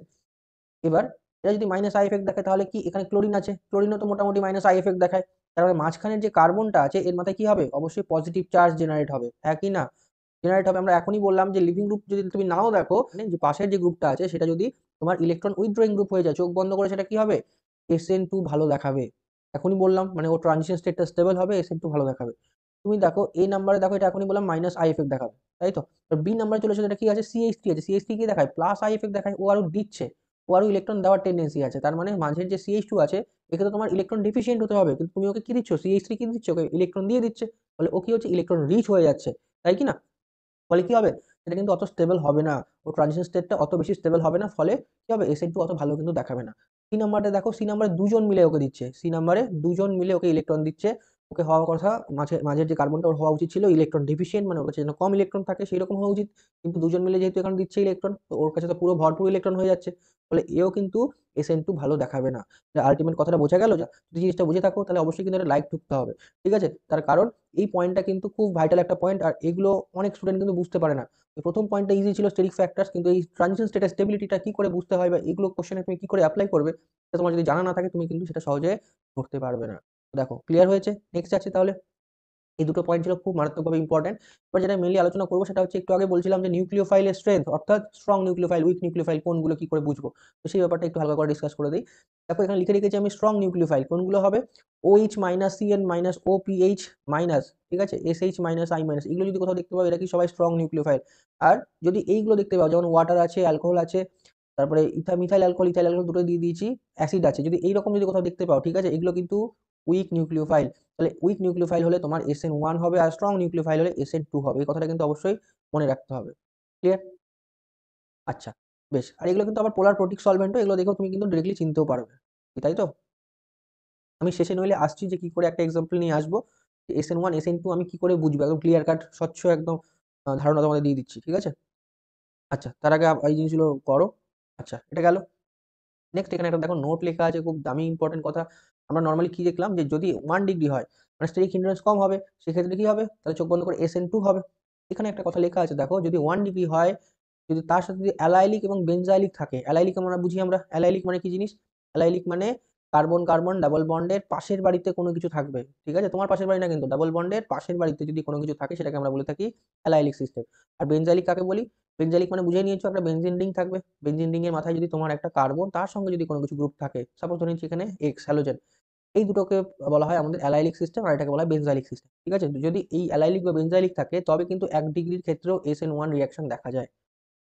এবার এটা যদি মাইনাস আই এফেক্ট দেখায়, তাহলে কি এখানে ক্লোরিন আছে, ক্লোরিনও তো মোটামুটি মাইনাস আই এফেক্ট দেখায়। তার মানে মাঝখানের যে কার্বনটা আছে এর মাথায় কি হবে, অবশ্যই পজিটিভ চার্জ জেনারেট হবে, হ্যাঁ কি না? জেনারেট হবে। আমরা এখনই বললাম যে লিভিং গ্রুপ যদি তুমি নাও দেখো, মানে যে পাশের যে গ্রুপটা আছে সেটা যদি তোমার ইলেকট্রন উইথড্রয়িং গ্রুপ হয়ে যায়, চোখ বন্ধ করে, সেটা কি হবে, SN2 ভালো দেখাবে। এখনই বললাম, মানে ও ট্রানজিশন স্টেটটা স্টেবল হবে, SN2 ভালো দেখাবে। তুমি দেখো এই নাম্বারে দেখো, এটা এখনই বললাম মাইনাস আই এফেক্ট দেখাবে, তাই তো? বি নাম্বারে চলে এসে এটা কি আছে, CH3 আছে, CH3 কি দেখায়, প্লাস আই এফেক্ট দেখায়, ও আরো দিচ্ছে, ও আরো ইলেকট্রন দেওয়ার টেন্ডেন্সি আছে। তার মানে মাঝের যে CH2 আছে, একে তো তোমার ইলেকট্রন ডিফিসিয়েন্ট হতে হবে, কিন্তু তুমি ওকে কি দিচ্ছ, CH3 কি দিচ্ছ, ওকে ইলেকট্রন দিয়ে দিচ্ছে। ফলে ও কি হচ্ছে, ইলেকট্রন রিচ হয়ে যাচ্ছে, তাই কি না? ফলে কি হবে, এটা কিন্তু অত স্টেবল হবে না, ও ট্রানজিশন স্টেটটা অত বেশি স্টেবল হবে না, ফলে কি হবে, SN2 অত ভালো কিন্তু দেখাবে না। সি নাম্বারটা দেখো, সি নাম্বারে দুজন মিলে ওকে দিচ্ছে, সি নাম্বারে দুজন মিলে ওকে ইলেকট্রন দিচ্ছে। ওকে হওয়ার কথা, মাঝের যে কার্বনটা ওর হওয়া উচিত ছিল ইলেকট্রন ডিফিসিয়েন্ট, মানে ওর কাছে যেন কম ইলেকট্রন থাকে সেই রকম হওয়া উচিত, কিন্তু দুজন মিলে যেহেতু এখানে দিচ্ছে ইলেকট্রন, তো ওর কাছে তো পুরো ভরপুর ইলেকট্রন হয়ে যাচ্ছে। ফলে এও কিন্তু SN2 ভালো দেখাবে না। আলটিমেট কথাটা বোঝা গেল? যদি জিনিসটা বুঝে থাকো তাহলে অবশ্যই কিন্তু একটা লাইক ঠুকতে হবে, ঠিক আছে? তার কারণ এই পয়েন্টটা কিন্তু খুব ভাইটাল একটা পয়েন্ট, আর এগুলো অনেক স্টুডেন্ট কিন্তু বুঝতে পারে না। প্রথম পয়েন্টটা ইজি ছিল, স্টেটিক ফ্যাক্টরস, কিন্তু এই ট্রানজিশন স্টেটের স্টেবিলিটিটা কি করে বুঝতে হয়, বা এগুলো কোশ্চেনে তুমি কি করে অ্যাপ্লাই করবে, সেটা তোমার যদি জানা না থাকে তুমি কিন্তু সেটা সহজে ধরতে পারবে না। দেখো ক্লিয়ার হয়েছে? নেক্সট আছে তাহলে, এই দুটো পয়েন্ট ছিল খুব মারাত্মকভাবে ইম্পর্টেন্ট। এবার যেটা মেনলি আলোচনা করবো সেটা হচ্ছে, একটু আগে বলছিলাম যে নিউক্লিওফাইলের স্ট্রেংথ, অর্থাৎ স্ট্রং নিউক্লিওফাইল, উইক নিউক্লিওফাইল কোনগুলো কি করে বুঝবো। তো সেই ব্যাপারটা একটু হালকা করে ডিসকাস করে দিই। দেখো এখানে লিখে রেখেছি আমি, স্ট্রং নিউক্লিওফাইল কোনগুলো হবে, OH minus, CN minus, OPH minus, ঠিক আছে, SH মাইনাস, I মাইনাস, এগুলো যদি কোথাও দেখতে পাও, এটা কি সবাই স্ট্রং নিউক্লিওফাইল। আর যদি এইগুলো দেখতে পাও, যেমন ওয়াটার আছে, অ্যালকোহল আছে, তারপরে মিথাইল অ্যালকোহল, ইথাইল অ্যালকোহল দুটো দিয়ে দিয়েছি, অ্যাসিড আছে, যদি এইরকম যদি কোথাও দেখতে পাও, ঠিক আছে, এগুলো কিন্তু উইক নিউক্লিওফাইল। তাহলে উইক নিউক্লিওফাইল হলে তোমার SN1 হবে, আর স্ট্রং নিউক্লিওফাইল হলে SN2 হবে। এই কথাটা কিন্তু অবশ্যই মনে রাখতে হবে। ক্লিয়ার? আচ্ছা, বেশ। আর এগুলো কিন্তু আবার পোলার প্রোটিক সলভেন্টও, এগুলো দেখেও তুমি কিন্তু ডিরেক্টলি চিনতেও পারবে, তাই তো? আমি শেষে নইলে আসছি যে কি করে একটা এক্সাম্পল নিয়ে আসবো, SN1 SN2 আমি কি করে বুঝবো, একদম ক্লিয়ার কাট স্বচ্ছ একদম ধারণা তোমাদের দিয়ে দিচ্ছি, ঠিক আছে? আচ্ছা, তার আগে এই জিনিসগুলো করো। আচ্ছা, এটা গেল। নেক্সট এখানে একটা দেখো নোট লেখা আছে, খুব দামি ইম্পর্টেন্ট কথা। আমরা নর্মালি কি দেখলাম, যে যদি 1 ডিগ্রি হয়, মানে স্টেরিক হিন্ড্রেন্স কম হবে, সেক্ষেত্রে কি হবে, তাহলে চোখ বন্ধ করে SN2 হবে। এখানে একটা কথা লেখা আছে দেখো, যদি 1 ডিগ্রি হয় যদি তার সাথে যদি অ্যালাইলিক এবং বেনজাইলিক থাকে, অ্যালাইলিক আমরা বুঝি, আমরা অ্যালাইলিক মানে কি জিনিস? অ্যালাইলিক মানে কার্বন কার্বন ডাবল বন্ডের পাশের বাড়িতে কোনো কিছু থাকবে, ঠিক আছে, তোমার পাশের বাড়ি না কিন্তু, ডাবল বন্ডের পাশের বাড়িতে যদি কোনো কিছু থাকে সেটাকে আমরা বলে থাকি অ্যালাইলিক সিস্টেম। আর বেনজাইলিক কাকে বলি? বেনজাইলিক মানে বুঝে নিয়েছো, একটা বেনজিন রিং থাকবে, বেনজিন রিং এর মাথায় যদি তোমার একটা কার্বন তার সঙ্গে যদি কোনো কিছু গ্রুপ থাকে, সাপোজ ধরে নিচ্ছি এখানে এক্স হ্যালোজেন, এই দুটোকে বলা হয় আমাদের অ্যালাইলিক সিস্টেম, আর এটাকে বলা হয় বেনজাইলিক সিস্টেম, ঠিক আছে। যদি এই অ্যালাইলিক বা বেনজাইলিক থাকে তবে কিন্তু 1 ডিগ্রির ক্ষেত্রেও SN1 রিয়াকশন দেখা যায়,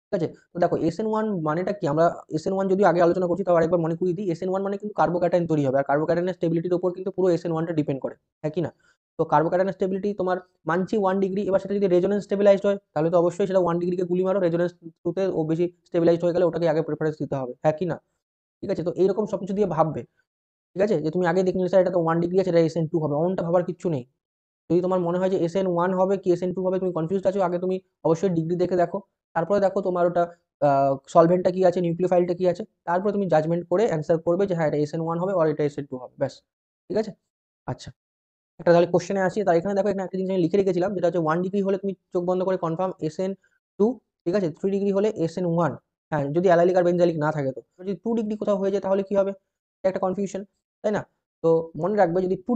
ঠিক আছে। তো দেখো SN1 মানেটা কি, আমরা SN1 যদি আগে আলোচনা করছি তাও আরেকবার মনে করিয়ে দিই, SN1 মানে কিন্তু কার্বোক্যাটায়ন তৈরি হবে, আর কার্বোক্যাটায়নের স্টেবিলিটির উপর কিন্তু পুরো SN1টা ডিপেন্ড করে, হ্যাঁ কি না? তো কার্বোক্যাটায়নের স্টেবিলিটি তোমার মানছি 1 ডিগ্রি, এবার সেটা যদি রেজোনেন্স স্টেবিলাইজড হয় তাহলে তো অবশ্যই সেটা 1 ডিগ্রিকে গুলি মারো, রেজোনেন্স টুতে ও বেশি স্টেবিলাইজড হয়ে গেলে ওটাকে আগে প্রেফারেন্স দিতে হবে, হ্যাঁ কি না? ঠিক আছে, তো এইরকম সবকিছু দিয়ে ভাববে, ঠিক আছে, যে তুমি আগে দেখে নিলে স্যার এটা তো 1 ডিগ্রি আছে, এটা SN2 হবে, অমনটা ভাবার কিচ্ছু নেই। যদি তোমার মনে হয় যে SN1 হবে কি SN2 হবে, তুমি কনফিউজড আছো, আগে তুমি অবশ্যই ডিগ্রি দেখে দেখো, তারপরে দেখো তোমার ওটা সলভেন্টটা কি আছে, নিউক্লিওফাইলটা কি আছে, তারপরে তুমি জাজমেন্ট করে অ্যান্সার করবে যে হ্যাঁ এটা SN1 হবে আর এটা SN2 হবে, ব্যাস, ঠিক আছে। আচ্ছা, একটা তাহলে কোশ্চেনে আসি, তার এখানে দেখো, এখানে একটা জিনিস আমি লিখে রেখেছিলাম, যেটা হচ্ছে 1 ডিগ্রি হলে তুমি চোখ বন্ধ করে কনফার্ম SN2, ঠিক আছে, 3 ডিগ্রি হলে SN1, হ্যাঁ যদি অ্যালাইলিক আর বেনজালিক না থাকে। তো যদি 2 ডিগ্রি কোথাও হয়ে যায় তাহলে কি হবে? এটা একটা কনফিউশন, তাই না? তো মনে রাখবে যদি 2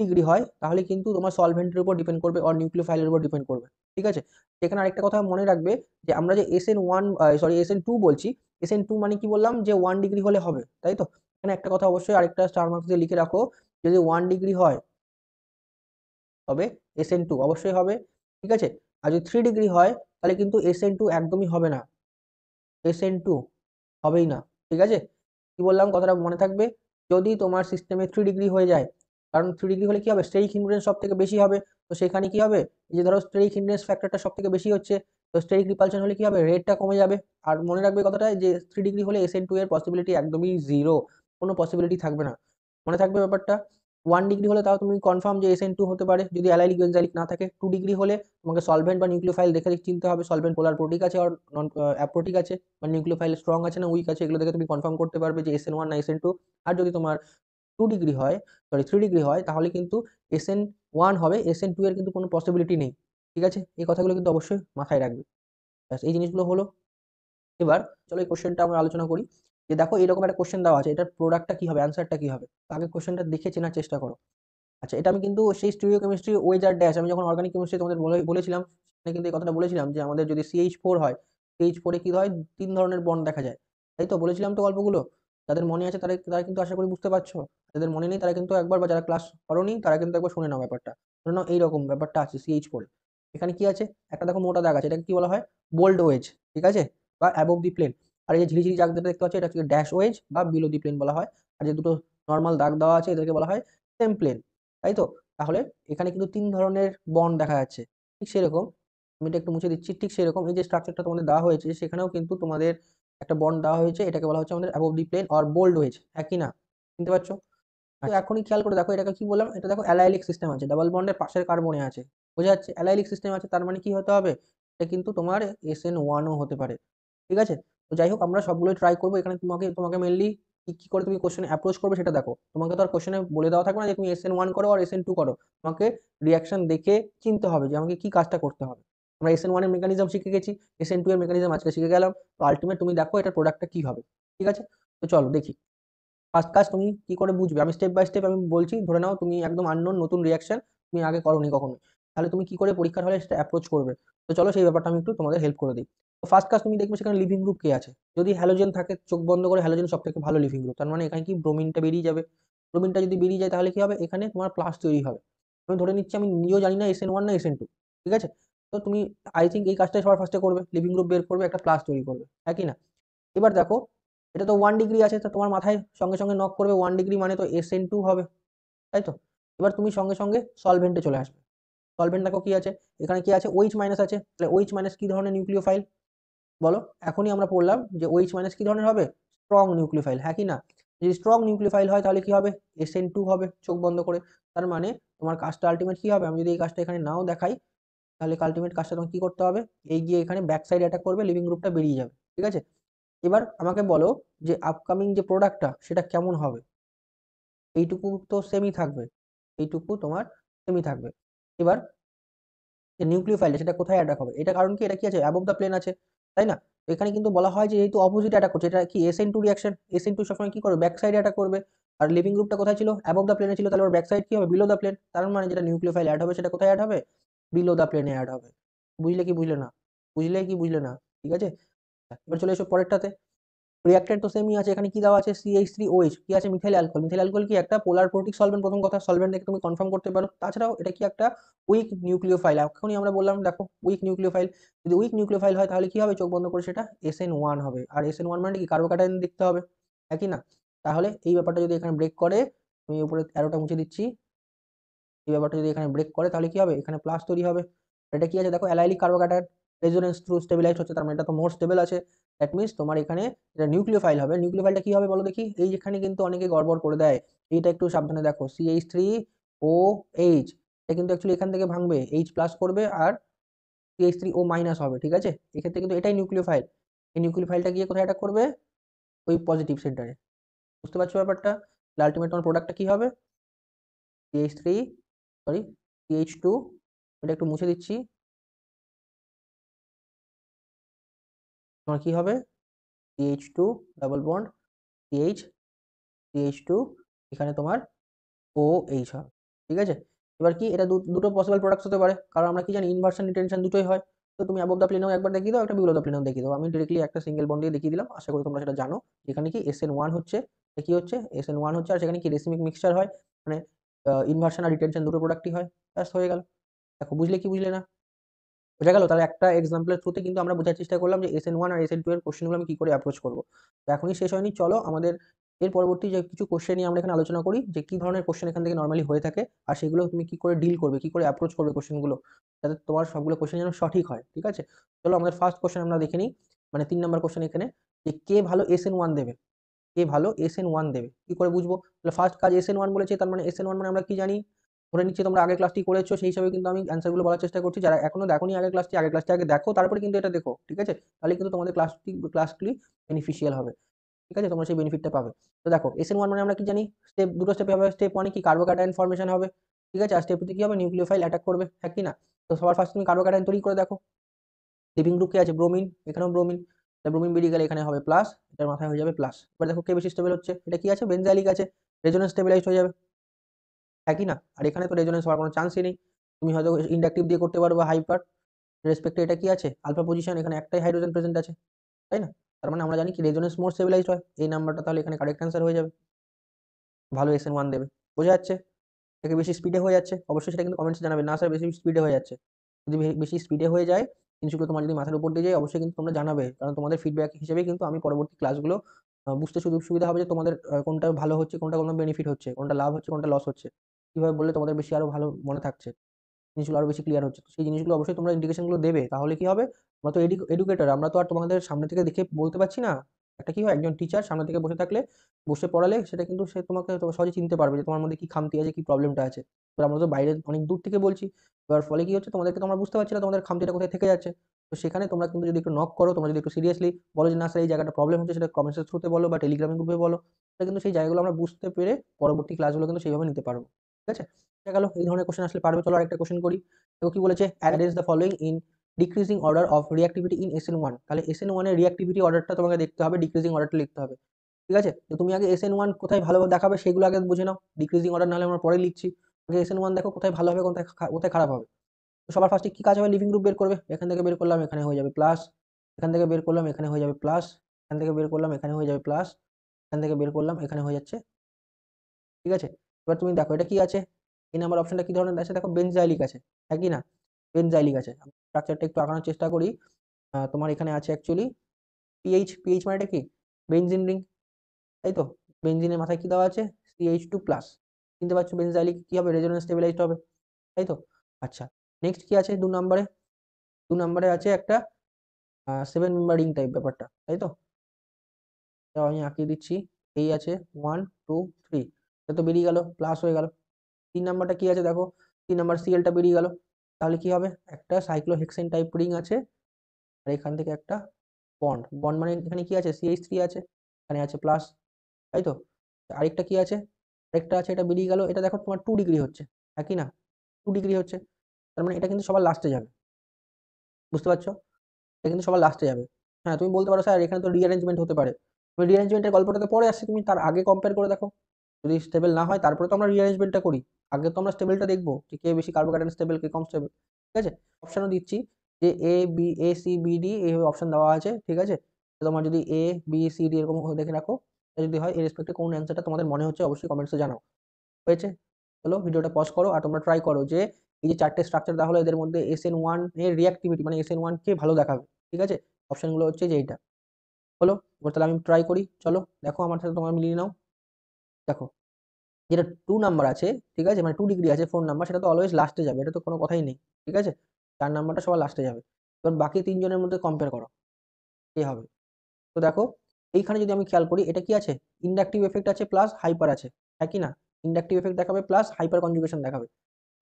ডিগ্রি হয় তাহলে কিন্তু তোমার সলভেন্টের উপর ডিপেন্ড করবে আর নিউক্লিওফাইলের উপর ডিপেন্ড করবে, ঠিক আছে। এখানে আরেকটা কথা মনে রাখবে, যে আমরা যে SN2 বলছি, SN2 মানে কি বললাম, যে 1 ডিগ্রি হলে হবে, তাই তো। এখানে একটা কথা অবশ্যই আরেকটা স্টার মার্কস দিয়ে লিখে রাখো, যদি 1 ডিগ্রি হয় তবে SN2 অবশ্যই হবে, ঠিক আছে। আর যদি 3 ডিগ্রি হয় তাহলে কিন্তু SN2 একদমই হবে না, SN2 হবেই না, ঠিক আছে। কি বললাম কথাটা মনে থাকবে, যদি তোমার সিস্টেমে 3 ডিগ্রি হয়ে যায়, কারণ 3 ডিগ্রি হলে কি হবে, স্টেরিক হিন্ড্রেন্স সব থেকে বেশি হবে, তো সেখানে কি হবে, এই যে ধরো স্টেরিক হিন্ড্রেন্স ফ্যাক্টরটা সব থেকে বেশি হচ্ছে, তো স্টেরিক রিপালশন হলে কি হবে, রেটটা কমে যাবে। আর মনে রাখবে কথাটা, যে 3 ডিগ্রি হলে SN2 এর পসিবিলিটি একদমই জিরো, কোনো পসিবিলিটি থাকবে না, মনে থাকবে ব্যাপারটা। 1 ডিগ্রি হলে তাও তুমি কনফার্ম যে SN2 হতে পারে যদি অ্যালাইলিক বেনজালিক না থাকে। 2 ডিগ্রি হলে তোমাকে সলভেন্ট বা নিউক্লিওফাইল দেখে চিনতে হবে, সলভেন্ট পোলার প্রোটিক আছে আর নন অ্যাপ্রোটিক আছে, মানে নিউক্লিওফাইল স্ট্রং আছে না উইক আছে, এগুলো দেখে তুমি কনফার্ম করতে পারবে যে SN1 না SN2। আর যদি তোমার 2 ডিগ্রি হয়, সরি 3 ডিগ্রি হয়, তাহলে কিন্তু SN1 হবে, SN2 এর কিন্তু কোনো পসিবিলিটি নেই, ঠিক আছে। এই কথাগুলো কিন্তু অবশ্যই মাথায় রাখবে, ব্যাস এই জিনিসগুলো হলো। এবার চলো এই কোশ্চেনটা আমরা আলোচনা করি, যে দেখো এরকম একটা কোশ্চেন দেওয়া আছে, এটার প্রোডাক্টটা কি হবে, অ্যান্সারটা কি হবে, তো আগে কোশ্চেনটা দেখে চেনার চেষ্টা করো। আচ্ছা, এটা আমি কিন্তু সেই স্টিরিও কেমিস্ট্রি ওয়েজ আর ড্যাশ, আমি যখন অর্গানিক কেমিস্ট্রি তোমাদের বলেছিলাম, সেখানে কিন্তু এই কথাটা বলেছিলাম যে আমাদের যদি CH4 হয়, CH4 কি হয়, 3 ধরনের বন্ড দেখা যায়, তাই তো বলেছিলাম তো গল্পগুলো। যাদের মনে আছে তারা তারা কিন্তু আশা করি বুঝতে পারছো, যাদের মনে নেই তারা কিন্তু একবার, বা যারা ক্লাস করোনি তারা কিন্তু একবার শুনে নাও ব্যাপারটা। ধরে নাও এইরকম ব্যাপারটা আছে CH4, এখানে কি আছে, একটা দেখো মোটা দাগ আছে, এটাকে কি বলা হয়, বোল্ড ওয়েজ, ঠিক আছে, বা অ্যাবভ দি প্লেন। আর এই যে ঝিরিঝিরি দাগ যেটা দেখতে পাচ্ছ এটা হচ্ছে ড্যাশ ওয়েজ বা বিলো দি প্লেন বলা হয়। আর যে দুটো নর্মাল দাগ দেওয়া আছে এদেরকে বলা হয় সেম প্লেন, তাই তো। তাহলে এখানে কিন্তু 3 ধরনের বন্ড দেখা যাচ্ছে, ঠিক সেরকম, আমি এটা একটু মুছে দিচ্ছি, ঠিক সেরকম এই যে স্ট্রাকচারটা তোমাদের দেওয়া হয়েছে সেখানেও কিন্তু তোমাদের একটা বন্ড দেওয়া হয়েছে, এটাকে বলা হচ্ছে আমাদের অ্যাবভ দি প্লেন আর বোল্ড ওয়েজ, একই না, চিনতে পারছো? তো এখনই খেয়াল করে দেখো এটাকে কি বললাম, এটা দেখো অ্যালাইলিক সিস্টেম আছে, ডাবল বন্ডের পাশের কার্বনে আছে, বোঝা যাচ্ছে অ্যালাইলিক সিস্টেম আছে, তার মানে কি হতে হবে, এটা কিন্তু তোমার SN1ও হতে পারে, ঠিক আছে। তো যাই হোক আমরা সবগুলোই ট্রাই করবো, এখানে তোমাকে তোমাকে মেনলি কি কি করে তুমি কোশ্চেন অ্যাপ্রোচ করবে সেটা দেখো, তোমাকে তো আর কোশ্চেনে বলে দেওয়া থাকবে না যে তুমি SN1 করো আর SN2 করো, তোমাকে রিয়াকশন দেখে চিনতে হবে যে আমাকে কি কাজটা করতে হবে। আমরা SN1 এর মেকানিজম শিখে গেছি, SN2 এর মেকানিজম আজকে শিখে গেলাম, তো আলটিমেট তুমি দেখো এটার প্রোডাক্টটা কি হবে, ঠিক আছে। তো চলো দেখি, ফার্স্ট কাজ তুমি কি করে বুঝবে, আমি স্টেপ বাই স্টেপ আমি বলছি, ধরে নাও তুমি একদম আননোন নতুন রিয়াকশন, তুমি আগে করোনি কখনো, তাহলে তুমি কি করে পরীক্ষার হলে সেটা অ্যাপ্রোচ করবে। তো চলো সেই ব্যাপারটা আমি একটু তোমাদের হেল্প করে দিই। তো ফার্স্ট কাজ তুমি দেখবে সেখানে লিভিং গ্রুপ কে আছে, যদি হ্যালোজেন থাকে চোখ বন্ধ করে হ্যালোজেন সব থেকে ভালো লিভিং গ্রুপ, তার মানে এখানে কি ব্রোমিনটা বেরিয়ে যাবে, ব্রোমিনটা যদি বেরিয়ে যায় তাহলে কি হবে, এখানে তোমার প্লাস তৈরি হবে। আমি ধরে নিচ্ছি আমি নিজেও জানি না SN1 না SN2, ঠিক আছে। তো তুমি আই থিঙ্ক এই কাজটাই সবার ফার্স্টে করবে, লিভিং গ্রুপ বের করবে, একটা প্লাস তৈরি করবে, একই না। এবার দেখো এটা তো 1 ডিগ্রি আছে, তো তোমার মাথায় সঙ্গে সঙ্গে নক করবে 1 ডিগ্রি মানে তো SN2 হবে, তাই তো। এবার তুমি সঙ্গে সঙ্গে সলভেন্টে চলে আসবে, সলভেন্ট দেখো কি আছে, এখানে কি আছে, OH মাইনাস আছে, তাহলে OH মাইনাস কি ধরনের নিউক্লিওফাইল বলো, এখনই আমরা পড়লাম যে OH মাইনাস কি ধরনের হবে, স্ট্রং নিউক্লিওফাইল, হ্যাঁ কি না। যদি স্ট্রং নিউক্লিওফাইল হয় তাহলে কি হবে, SN2 হবে চোখ বন্ধ করে। তার মানে তোমার কাজটা আলটিমেট কি হবে, আমি যদি এই কাজটা এখানে নাও দেখাই, তাহলে আলটিমেট কাজটা তোমাকে কি করতে হবে, এই গিয়ে এখানে ব্যাক সাইড অ্যাটাক করবে, লিভিং গ্রুপটা বেরিয়ে যাবে, ঠিক আছে। এবার আমাকে বলো যে আপকামিং যে প্রোডাক্টটা সেটা কেমন হবে, এইটুকু তো সেমই থাকবে, এইটুকু তোমার সেমই থাকবে। এবার যে নিউক্লিওফাইলটা সেটা কোথায় অ্যাটাক হবে, এটা কারণ কি, এটা কি আছে, অ্যাবভ দ্য প্লেন আছে, তাই না? তো এখানে কিন্তু বলা হয় যে যেহেতু অপোজিট অ্যাটাক করছে, এটা কি SN2 রিঅ্যাকশন, SN2 সবসময় কি করবে, ব্যাক সাইডে অ্যাটাক করবে। আর লিভিং গ্রুপটা কোথায় ছিল, অ্যাবভ দ্য প্লেনে ছিল, তাহলে ওর ব্যাক সাইড কি হবে, বিলো দ্য প্লেন। তার মানে যেটা নিউক্লিওফাইল অ্যাড হবে সেটা কোথায় অ্যাড হবে, বিলো দ্য প্লেনে অ্যাড হবে। বুঝলে কি বুঝলে না, বুঝলে কি বুঝলে না, ঠিক আছে। এবার চলে এসো পরেরটাতে। রিঅ্যাকট্যান্ট তো সেমই আছে, এখানে কি দেওয়া আছে, CH3OH, কি আছে, মিথাইল অ্যালকোহল। মিথাইল অ্যালকোহল কি একটা পোলার প্রোটিক সলভেন্ট, প্রথম কথা সলভেন্ট দেখে তুমি কনফার্ম করতে পারো। তাছাড়াও এটা কি একটা উইক নিউক্লিওফাইল, এখনই আমরা বললাম দেখো উইক নিউক্লিওফাইল। যদি উইক নিউক্লিওফাইল হয় তাহলে কি হবে, চোখ বন্ধ করে সেটা SN1 হবে। আর SN1 মানে কি, কার্বোক্যাটায়ন দেখতে হবে, একই না। তাহলে এই ব্যাপারটা যদি এখানে ব্রেক করে, আমি উপরে অ্যারোটা মুছে দিচ্ছি, এই ব্যাপারটা যদি এখানে ব্রেক করে তাহলে কি হবে, এখানে প্লাস তৈরি হবে। এটা কি আছে দেখো, allylic carbocation, resonance through stabilised হচ্ছে, তার মানে এটা তো মোর স্টেবল আছে। দ্যাট মিনস তোমার এখানে এটা নিউক্লিওফাইল হবে। নিউক্লিওফাইলটা কি হবে বলো দেখি, এই যেখানে কিন্তু অনেকে গড়বড় করে দেয়, এইটা একটু সাবধানে দেখো, CH3OH, এটা কিন্তু অ্যাকচুয়ালি এখান থেকে ভাঙবে, H প্লাস করবে আর CH3O মাইনাস হবে, ঠিক আছে। এক্ষেত্রে কিন্তু এটাই নিউক্লিওফাইল। এই নিউক্লিওফাইলটা গিয়ে কোথায় অ্যাটাক করবে, ওই পজিটিভ সেন্টারে। বুঝতে পারছো ব্যাপারটা। আলটিমেট তোমার প্রোডাক্টটা কি হবে, CH3, সরি, CH2, এটা একটু মুছে দিচ্ছি, তোমার কি হবে, CH2 double bond CH, CH2, এখানে তোমার OH হবে, ঠিক আছে। এবার কি, এটা দুটো পসিবল প্রোডাক্টস হতে পারে, কারণ আমরা কি জানি ইনভার্সন রিটেনশন দুটোই হয়। তো তুমি অ্যাবভ দ্য প্লেনেও একবার দেখিয়ে দাও, একটা বিলো দ্য প্লেনেও দেখিয়ে দাও। আমি ডিরেক্টলি একটা সিঙ্গেল বন্ড দিয়ে দেখিয়ে দিলাম, আশা করি তোমরা সেটা জানো। এখানে কি SN1 হচ্ছে, এটা কি হচ্ছে, SN1 হচ্ছে, আর সেখানে কি রেসিমিক মিক্সচার হয়, মানে ইনভার্সন আর রিটেনশন দুটো প্রোডাক্টই হয়। ব্যাস হয়ে গেল। দেখো বুঝলে কি বুঝলে না, বোঝা গেল। তাহলে একটা এক্সাম্পলের থ্রুতে কিন্তু আমরা বোঝার চেষ্টা করলাম যে SN1 আর SN2 এর কোশ্চেনগুলো আমি কি করে অ্যাপ্রোচ করবো। তো এখনই শেষ হয়নি, চলো আমাদের এর পরবর্তী যে কিছু কোশ্চেন নিয়ে আমরা এখানে আলোচনা করি, যে কি ধরনের কোশ্চেন এখান থেকে নর্মালি হয়ে থাকে, আর সেগুলো তুমি কি করে ডিল করবে, কি করে অ্যাপ্রোচ করবে কোশ্চেনগুলো, যাতে তোমার সবগুলো কোশ্চেন যেন সঠিক হয়, ঠিক আছে। চলো আমাদের ফার্স্ট কোশ্চেন আমরা দেখে নিই, মানে 3 নম্বর কোশ্চেন এখানে, যে কে ভালো SN1 দেবে, কে ভালো SN1 দেবে, কি করে বুঝবো। তাহলে ফার্স্ট কাজ SN1 বলেছে, তার মানে SN1 মানে আমরা কি জানি, ধরে নিচ্ছি তোমরা আগের ক্লাসটি করেছো, সেই হিসাবে কিন্তু আমি অ্যান্সারগুলো বলার চেষ্টা করছি। যারা এখনো দেখোনি আগের ক্লাসটি আগে দেখো, তারপরে কিন্তু এটা দেখো, ঠিক আছে। তাহলে কিন্তু তোমাদের ক্লাসগুলি বেনিফিশিয়াল হবে, ঠিক আছে, তোমরা সেই বেনিফিটটা পাবে। তো দেখো SN1 মানে আমরা কি জানি, দুটো স্টেপে হবে। স্টেপ 1 কি, কার্বোক্যাটায়ন ফর্মেশন হবে, ঠিক আছে। আর স্টেপ 2 কি হবে, নিউক্লিওফাইল অ্যাটাক করবে, হ্যাঁ কি না। তো সবার ফার্স্ট তুমি কার্বোক্যাটায়ন তৈরি করে দেখো। লিভিং গ্রুপ কি আছে, ব্রোমিন, এখানেও ব্রোমিন, ব্রোমিন বেরিয়ে গেলে এখানে হবে প্লাস, এটার মাথায় হয়ে যাবে প্লাস। এবার দেখো কে বেশি স্টেবল হচ্ছে, এটা কি আছে, বেনজাইলিক আছে, রেজোনেন্স স্টেবিলাইজড হয়ে যাবে, একই না। আর এখানে তো রেজোনেন্স হওয়ার কোনো চান্সই নেই, তুমি হয়তো ইন্ডাকটিভ দিয়ে করতে পারো বা হাইপার রেসপেক্টে। এটা কি আছে, আলফা পজিশন, এখানে একটাই হাইড্রোজেন প্রেজেন্ট আছে, তাই না। তার মানে আমরা জানি কি রেজোনেন্স মোর স্টেবিলাইজড হয়, এই নাম্বারটা তাহলে এখানে কারেক্ট অ্যান্সার হয়ে যাবে, ভালো SN1 দেবে। বোঝা যাচ্ছে, থেকে বেশি স্পিডে হয়ে যাচ্ছে, অবশ্যই সেটা কিন্তু কমেন্টসে জানাবে, না স্যার বেশি স্পিডে হয়ে যাচ্ছে। যদি বেশি স্পিডে হয়ে যায়, জিনিসগুলো তোমার যদি মাথার উপর দিয়ে যায়, অবশ্যই কিন্তু তোমরা জানাবে, কারণ তোমাদের ফিডব্যাক হিসেবে কিন্তু আমি পরবর্তী ক্লাসগুলো বুঝতে সুবিধা হবে যে তোমাদের কোনটা ভালো হচ্ছে, কোনটা কোনো বেনিফিট হচ্ছে, কোনটা লাভ হচ্ছে, কোনটা লস হচ্ছে, কিভাবে বললে তোমাদের বেশি আরো ভালো মনে থাকছে, জিনিসগুলো আরো বেশি ক্লিয়ার হচ্ছে। তো সেই জিনিসগুলো অবশ্যই তোমরা ইন্ডিকেশনগুলো দেবে, তাহলে কি হবে, আমরা তো এডুকেটর, আমরা তো আর তোমাদের সামনে থেকে দেখে বলতে পারছি না। একটা কি হয়, একজন টিচার সামনে থেকে বসে থাকলে, বসে পড়ালে সেটা কিন্তু সে তোমাকে সহজে চিনতে পারবে যে তোমার মধ্যে কি খামতি আছে, কি প্রবলেমটা আছে। এবার আমরা তো বাইরে অনেক দূর থেকে বলছি, এবার ফলে কি হচ্ছে, তোমাদেরকে তোমরা বুঝতে পারছি না তোমাদের খামতিটা কোথায় থেকে যাচ্ছে। তো সেখানে তোমরা কিন্তু যদি একটু নক করো, তোমরা যদি একটু সিরিয়াসলি বলো যে না স্যার এই জায়গাটা প্রবলেম হচ্ছে, সেটা কমেন্টের থ্রুতে বলো বা টেলিগ্রামের গ্রুপে বলো, তাহলে কিন্তু সেই জায়গাগুলো আমরা বুঝতে পেরে পরবর্তী ক্লাসগুলো কিন্তু সেইভাবে নিতে পারবো, ঠিক আছে। দেখা গেল এই ধরনের কোশ্চেন আসলে পারবে। চলো আরেকটা কোশ্চেন করি। দেখো কি বলেছে, arrange the following in decreasing order of reactivity in SN1। তাহলে SN1 এর রিঅ্যাক্টিভিটি অর্ডারটা তোমাকে দেখতে হবে, ডিক্রিজিং অর্ডারটা লিখতে হবে, ঠিক আছে। তো তুমি আগে SN1 কোথায় ভালোভাবে দেখাবে সেগুলো আগে বুঝে নাও, ডিক্রিজিং অর্ডার নাহলে আমরা পরে লিখছি। আগে SN1 দেখো কোথায় ভালো হবে, কোথায় কোথায় খারাপ হবে। তো সবার ফার্স্টে কি কাজ হবে, লিভিং গ্রুপ বের করবে, এখান থেকে বের করলাম এখানে হয়ে যাবে প্লাস, এখান থেকে বের করলাম এখানে হয়ে যাবে প্লাস, এখান থেকে বের করলাম এখানে হয়ে যাবে প্লাস, এখান থেকে বের করলাম এখানে হয়ে যাচ্ছে, ঠিক আছে। এবার তুমি দেখো এটা কি আছে, এই নাম্বার অপশনটা কি ধরনের আছে, দেখো বেনজাইলিক আছে, একই না, বেনজাইলিক আছে। স্ট্রাকচারটা একটু আঁকানোর চেষ্টা করি। তোমার এখানে আছে অ্যাকচুয়ালি পিএইচ মানে এটা কি, বেনজিন রিং, তাই তো। বেনজিনের মাথায় কি দেওয়া আছে, CH2 প্লাস, চিনতে পারছো, বেনজাইলিক কি হবে, রেজোনেন্স স্টেবিলাইজড হবে, তাই তো। আচ্ছা, নেক্সট কি আছে 2 নম্বরে, 2 নম্বরে আছে একটা 7 মেম্বার রিং টাইপ ব্যাপারটা, তাই তো। তো আমি আঁকিয়ে দিচ্ছি, এই আছে 1 2 3, এটা তো বেরিয়ে গেল, প্লাস হয়ে গেল। 3 নাম্বারটা কি আছে দেখো, 3 নাম্বার সিএলটা বেরিয়ে গেল, তাহলে কি হবে, একটা সাইক্লোহেক্সেন টাইপ রিং আছে, আর এখান থেকে একটা বন্ড, বন্ড মানে এখানে কি আছে, CH3 আছে, এখানে আছে প্লাস, তাই তো। আরেকটা কি আছে, আরেকটা আছে, এটা বেরিয়ে গেল, এটা দেখো তোমার 2 ডিগ্রি হচ্ছে, একই না, 2 ডিগ্রি হচ্ছে, তার মানে এটা কিন্তু সবার লাস্টে যাবে, বুঝতে পারছো, এটা কিন্তু সবার লাস্টে যাবে। হ্যাঁ, তুমি বলতে পারো স্যার এখানে তো রিঅ্যারেঞ্জমেন্ট হতে পারে। তুমি রিঅ্যারেঞ্জমেন্টের গল্পটা তো পরে আসছে, তুমি তার আগে কম্পেয়ার করে দেখো। যদি স্টেবল না হয় তারপরে তো আমরা রিঅ্যারেঞ্জমেন্টটা করি। আগে তো আমরা স্টেবলটা দেখবো যে কে বেশি কার্বোক্যাটায়ন স্টেবল, কে কম স্টেবল। ঠিক আছে? অপশনও দিচ্ছি যে এ সি বি ডি এইভাবে অপশন দেওয়া আছে। ঠিক আছে? তো তোমার যদি এ বি সি ডি এরকম দেখে রাখো, যদি হয় এর রেসপেক্টে কোন অ্যান্সারটা তোমাদের মনে হচ্ছে অবশ্যই কমেন্টসে জানাও। হয়েছে? চলো ভিডিওটা পজ করো আর তোমরা ট্রাই করো যে এই যে 4টে স্ট্রাকচার দেওয়া হলো এদের মধ্যে SN1 এর রিঅ্যাক্টিভিটি মানে SN1 কে ভালো দেখাবে। ঠিক আছে? অপশনগুলো হচ্ছে যে এইটা। হলো? এবার তাহলে আমি ট্রাই করি। চলো দেখো আমার সাথে তোমরা মিলিয়ে নাও। দেখো যেটা 2 নাম্বার আছে, ঠিক আছে? মানে 2 ডিগ্রি আছে 4 নাম্বার, সেটা তো অলওয়েজ লাস্টে যাবে। এটা তো কোনো কথাই নেই। ঠিক আছে? 4 নাম্বারটা সবার লাস্টে যাবে। এবার বাকি 3 জনের মধ্যে কম্পেয়ার করো। কে হবে? তো দেখো এইখানে যদি আমি খেয়াল করি এটা কি আছে? ইন্ডাকটিভ এফেক্ট আছে প্লাস হাইপার আছে। হ্যাঁ কি না? ইন্ডাকটিভ এফেক্ট দেখাবে প্লাস হাইপার কনজুগেশন দেখাবে।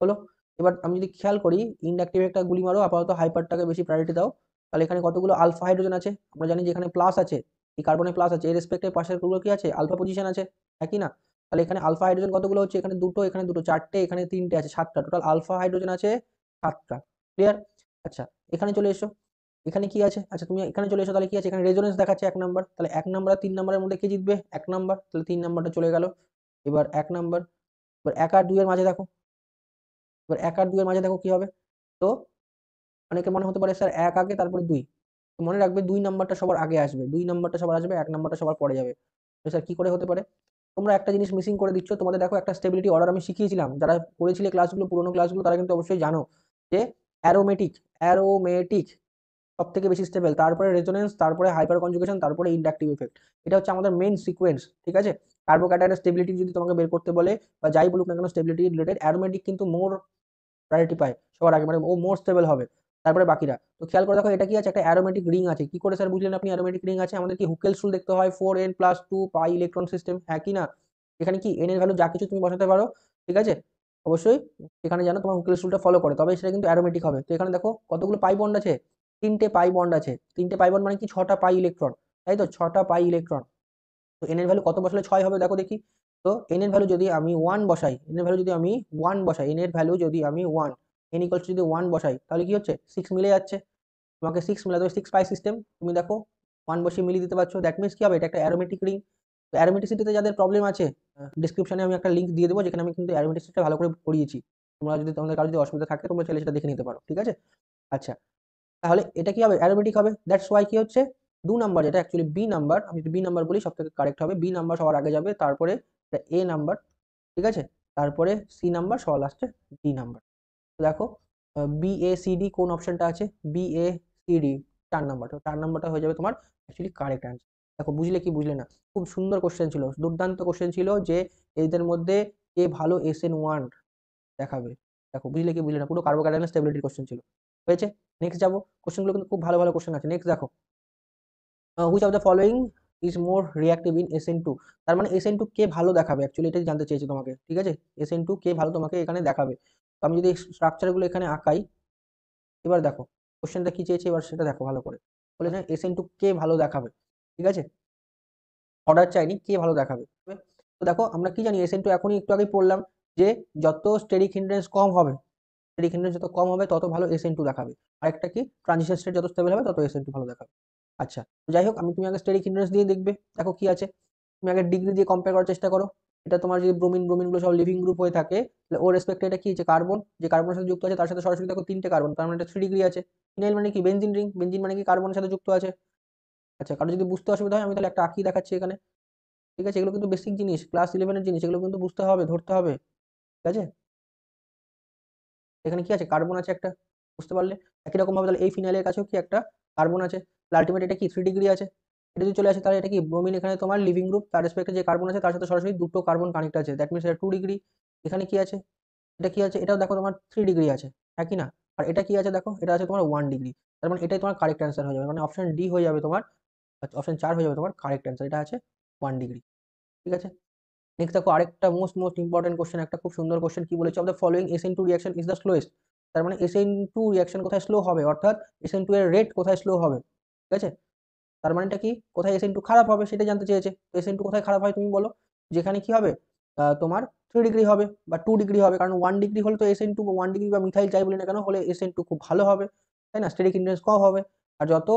হলো? এবার আমি যদি খেয়াল করি ইন্ডাকটিভ একটা গুলি মারো, আপাতত হাইপারটাকে বেশি প্রায়োরিটি দাও। তাহলে এখানে কতগুলো আলফা হাইড্রোজেন আছে? আমরা জানি যে এখানে প্লাস আছে, এই কার্বনে প্লাস আছে, এর রেসপেক্টে পাশের গুলো কি আছে? আলফা পজিশন আছে। একই না? তাহলে এখানে আলফা হাইড্রোজেন কতগুলো হচ্ছে? এখানে দুটো, এখানে দুটো, চারটে, এখানে তিনটে আছে, সাতটা। টোটাল আলফা হাইড্রোজেন আছে সাতটা। ক্লিয়ার? আচ্ছা, এখানে চলে এসো। এখানে কি আছে? আচ্ছা তুমি এখানে চলে এসো, তাহলে কি আছে? এখানে রেজোনেন্স দেখাচ্ছে 1 নাম্বার। তাহলে 1 নাম্বার আর 3 নাম্বারের মধ্যে কে জিতবে? 1 নাম্বার। তাহলে 3 নাম্বারটা চলে গেল। এবার 1 নাম্বার। এবার 1 আর 2 এর মাঝে দেখো। এবার 1 আর 2 এর মাঝে দেখো কি হবে? তো অনেকের মনে হতে পারে স্যার 1 আগে তারপরে 2। তো মনে রাখবে 2 নাম্বারটা সবার আগে আসবে। 2 নাম্বারটা সবার আসবে, 1 নাম্বারটা সবার পরে যাবে। তো স্যার কি করে হতে পারে? তোমরা একটা জিনিস মিসিং করে দিচ্ছ। তোমাদের দেখো একটা স্টেবিলিটি অর্ডার আমি শিখিয়েছিলাম। যারা করেছিলে ক্লাসগুলো, পুরোনো ক্লাসগুলো, তারা কিন্তু অবশ্যই জানো যে অ্যারোমেটিক সবথেকে বেশি স্টেবল, তারপরে রেজোনেন্স, তারপরে হাইপার কনজুগেশন, তারপরে ইন্ডাকটিভ ইফেক্ট। এটা হচ্ছে আমাদের মেইন সিকোয়েন্স। ঠিক আছে? কার্বোক্যাটায়নের স্টেবিলিটি যদি তোমাকে বের করতে বলে বা যাই বলুক না কেন স্টেবিলিটি রিলেটেড, অ্যারোমেটিক কিন্তু মোর প্রায়োরিটি পায় সবার আগে, মানে ও মোর স্টেবল হবে, তারপরে বাকিরা। তো খেয়াল করে দেখো এটা কি আছে? একটা অ্যারোমেটিক রিং আছে। কি করে স্যার বুঝলেন আপনি অ্যারোমেটিক রিং আছে? আমাদের কি হুকেল রুল দেখতে হয় 4n+2 পাই ইলেকট্রন সিস্টেম, হ্যাঁ কি না? এখানে কি এন এর ভ্যালু যা কিছু তুমি বসাতে পারো। ঠিক আছে? অবশ্যই এখানে জানো তোমার হুকেল রুলটা ফলো করে, তবে সেটা কিন্তু অ্যারোমেটিক হবে। তো এখানে দেখো কতগুলো পাই বন্ড আছে? 3টে পাই বন্ড আছে। 3টে পাই বন্ড মানে কি? 6টা পাই ইলেকট্রন। তাই তো? 6টা পাই ইলেকট্রন। তো এন এর ভ্যালু কত বসালে 6 হবে দেখো দেখি। তো এন এর ভ্যালু যদি আমি 1 বসাই, এন এর ভ্যালু যদি আমি 1 বসাই, এন এর ভ্যালু যদি আমি 1, এন ইকুয়ালস যদি 1 বসাই, তাহলে কি হচ্ছে? 6 মিলে যাচ্ছে। তোমাকে 6 মিলাতে হবে, 6 পাই সিস্টেম। তুমি দেখো 1 বসিয়ে মিলিয়ে দিতে পারছো। দ্যাট মিনস কি হবে? এটা একটা অ্যারোমেটিক রিং। তো অ্যারোমেটিসিটিতে যাদের প্রবলেম আছে, ডেসক্রিপশনে আমি একটা লিঙ্ক দিয়ে দেবো যেখানে আমি কিন্তু অ্যারোমেটিসিটিটা ভালো করে পড়িয়েছি। তোমরা যদি, তোমাদের কারো যদি অসুবিধা থাকে তোমরা চাইলে সেটা দেখে নিতে পারো। ঠিক আছে? আচ্ছা, তাহলে এটা কি হবে? অ্যারোমেটিক হবে। দ্যাটস ওয়াই কি হচ্ছে? 2 নাম্বার, যেটা অ্যাকচুয়ালি বি নাম্বার, আমি যদি বি নাম্বার বলি সবথেকে কারেক্ট হবে। বি নাম্বার সবার আগে যাবে, তারপরে এ নাম্বার। ঠিক আছে? তারপরে সি নাম্বার, সবার লাস্টে ডি নাম্বার। তো দেখো বি এ সি ডি কোন অপশনটা আছে? বি এ সি ডি 4 নাম্বারটা, 4 নাম্বারটা হয়ে যাবে তোমার অ্যাকচুয়ালি কারেক্ট অ্যান্সার। দেখো বুঝলে কি বুঝলে না? খুব সুন্দর কোশ্চেন ছিল, দুর্দান্ত কোশ্চেন ছিল যে এদের মধ্যে কে ভালো SN1 দেখাবে। দেখো বুঝলে কি বুঝলে না? পুরো কার্বোক্যাটায়নের স্টেবিলিটির কোশ্চেন ছিল। হয়েছে? নেক্সট যাবো। কোশ্চেনগুলো কিন্তু খুব ভালো ভালো কোশ্চেন আছে। নেক্সট দেখো, which of the following is more reactive in SN2। তার মানে SN2 কে ভালো দেখাবে, অ্যাকচুয়ালি এটাই জানতে চেয়েছে তোমাকে। ঠিক আছে? SN2 কে ভালো তোমাকে এখানে দেখাবে। তো আমি যদি স্ট্রাকচারগুলো এখানে আঁকাই, এবার দেখো কোশ্চেনটা কি চেয়েছে, এবার সেটা দেখো ভালো করে। বলেছে SN2 কে ভালো দেখাবে। ঠিক আছে? অর্ডার চাইনি, কে ভালো দেখাবে। তো দেখো আমরা কি জানি, SN2 এখনই একটু আগেই পড়লাম যে যত স্টেরিক হিন্ড্রেন্স কম হবে, স্টেরিক হিন্ড্রেন্স যত কম হবে তত ভালো SN2 দেখাবে। আরেকটা কি? ট্রানজিশন স্টেট যত স্টেবল হবে তত SN2 ভালো দেখাবে। আচ্ছা, তো যাই হোক, তুমি আগে স্টেরিক হিন্ড্রেন্স দিয়ে দেখবে। দেখো কি আছে। তুমি আগে ডিগ্রি দিয়ে কম্পেয়ার করার চেষ্টা করো। এটা তোমার যদি ব্রোমিনগুলো সব লিভিং গ্রুপ হয়ে থাকে, তাহলে ওর রেসপেক্টে এটা কি হচ্ছে? কার্বন। যে কার্বনের সাথে যুক্ত আছে তার সাথে সরাসরি দেখো 3টে কার্বন, তার মানে এটা 3 ডিগ্রি আছে। ফিনাইল মানে কি? Benzene ring. বেনজিন মানে কি? কার্বনের সাথে যুক্ত আছে। আচ্ছা, কারো যদি বুঝতে অসুবিধা হয় আমি তাহলে একটা আঁকি দেখাচ্ছি এখানে। ঠিক আছে? এগুলো কিন্তু বেসিক জিনিস, ক্লাস 11 জিনিস, এগুলো কিন্তু বুঝতে হবে, ধরতে হবে। ঠিক আছে? এখানে কি আছে? কার্বন আছে একটা, বুঝতে পারলে? একই রকম ভাবে তাহলে এই ফিনাইলের কাছেও কি একটা কার্বন আছে। আলটিমেট এটা কি? 3 ডিগ্রি আছে। এটা যদি চলে আসে তাহলে এটা কি? ব্রোমিন। এখানে তোমার লিভিং গ্রুপ, তার রেসপেক্টে যে কার্বন আছে তার সাথে সরাসরি দুটো কার্বন কানেক্ট আছে, দ্যাট মিনস এটা 2 ডিগ্রি। এখানে কি আছে? এটা কি আছে? এটাও দেখো তোমার 3 ডিগ্রি আছে, হ্যাঁ কি না? আর এটা কি আছে দেখো? এটা আছে তোমার 1 ডিগ্রি। তার মানে এটাই তোমার কারেক্ট অ্যান্সার হয়ে যাবে, মানে অপশন ডি হয়ে যাবে তোমার, অপশন 4 হয়ে যাবে তোমার কারেক্ট অ্যান্সার। এটা আছে 1 ডিগ্রি। ঠিক আছে? নেক্সট দেখো আরেকটা মোস্ট ইম্পর্টেন্ট কোশ্চেন, একটা খুব সুন্দর কোশ্চেন। কি বলেছে? Of the following SN2 reaction is the slowest. তার মানে SN2 রিঅ্যাকশন কোথায় স্লো হবে, অর্থাৎ SN2 এর রেট কোথায় স্লো হবে। ঠিক আছে? তার মানেটা কি? কোথায় SN2 খারাপ হবে সেটা জানতে চেয়েছে। তো SN2 কোথায় খারাপ হয় তুমি বলো? যেখানে কি হবে? তোমার 3 ডিগ্রি হবে বা 2 ডিগ্রি হবে, কারণ 1 ডিগ্রি হলে তো SN2 বা 1 ডিগ্রি বা মিথাইল যাই বলি না কেন হলে SN2 খুব ভালো হবে। তাই না? স্টেরিক হিন্ড্রেন্স কম হবে। আর যত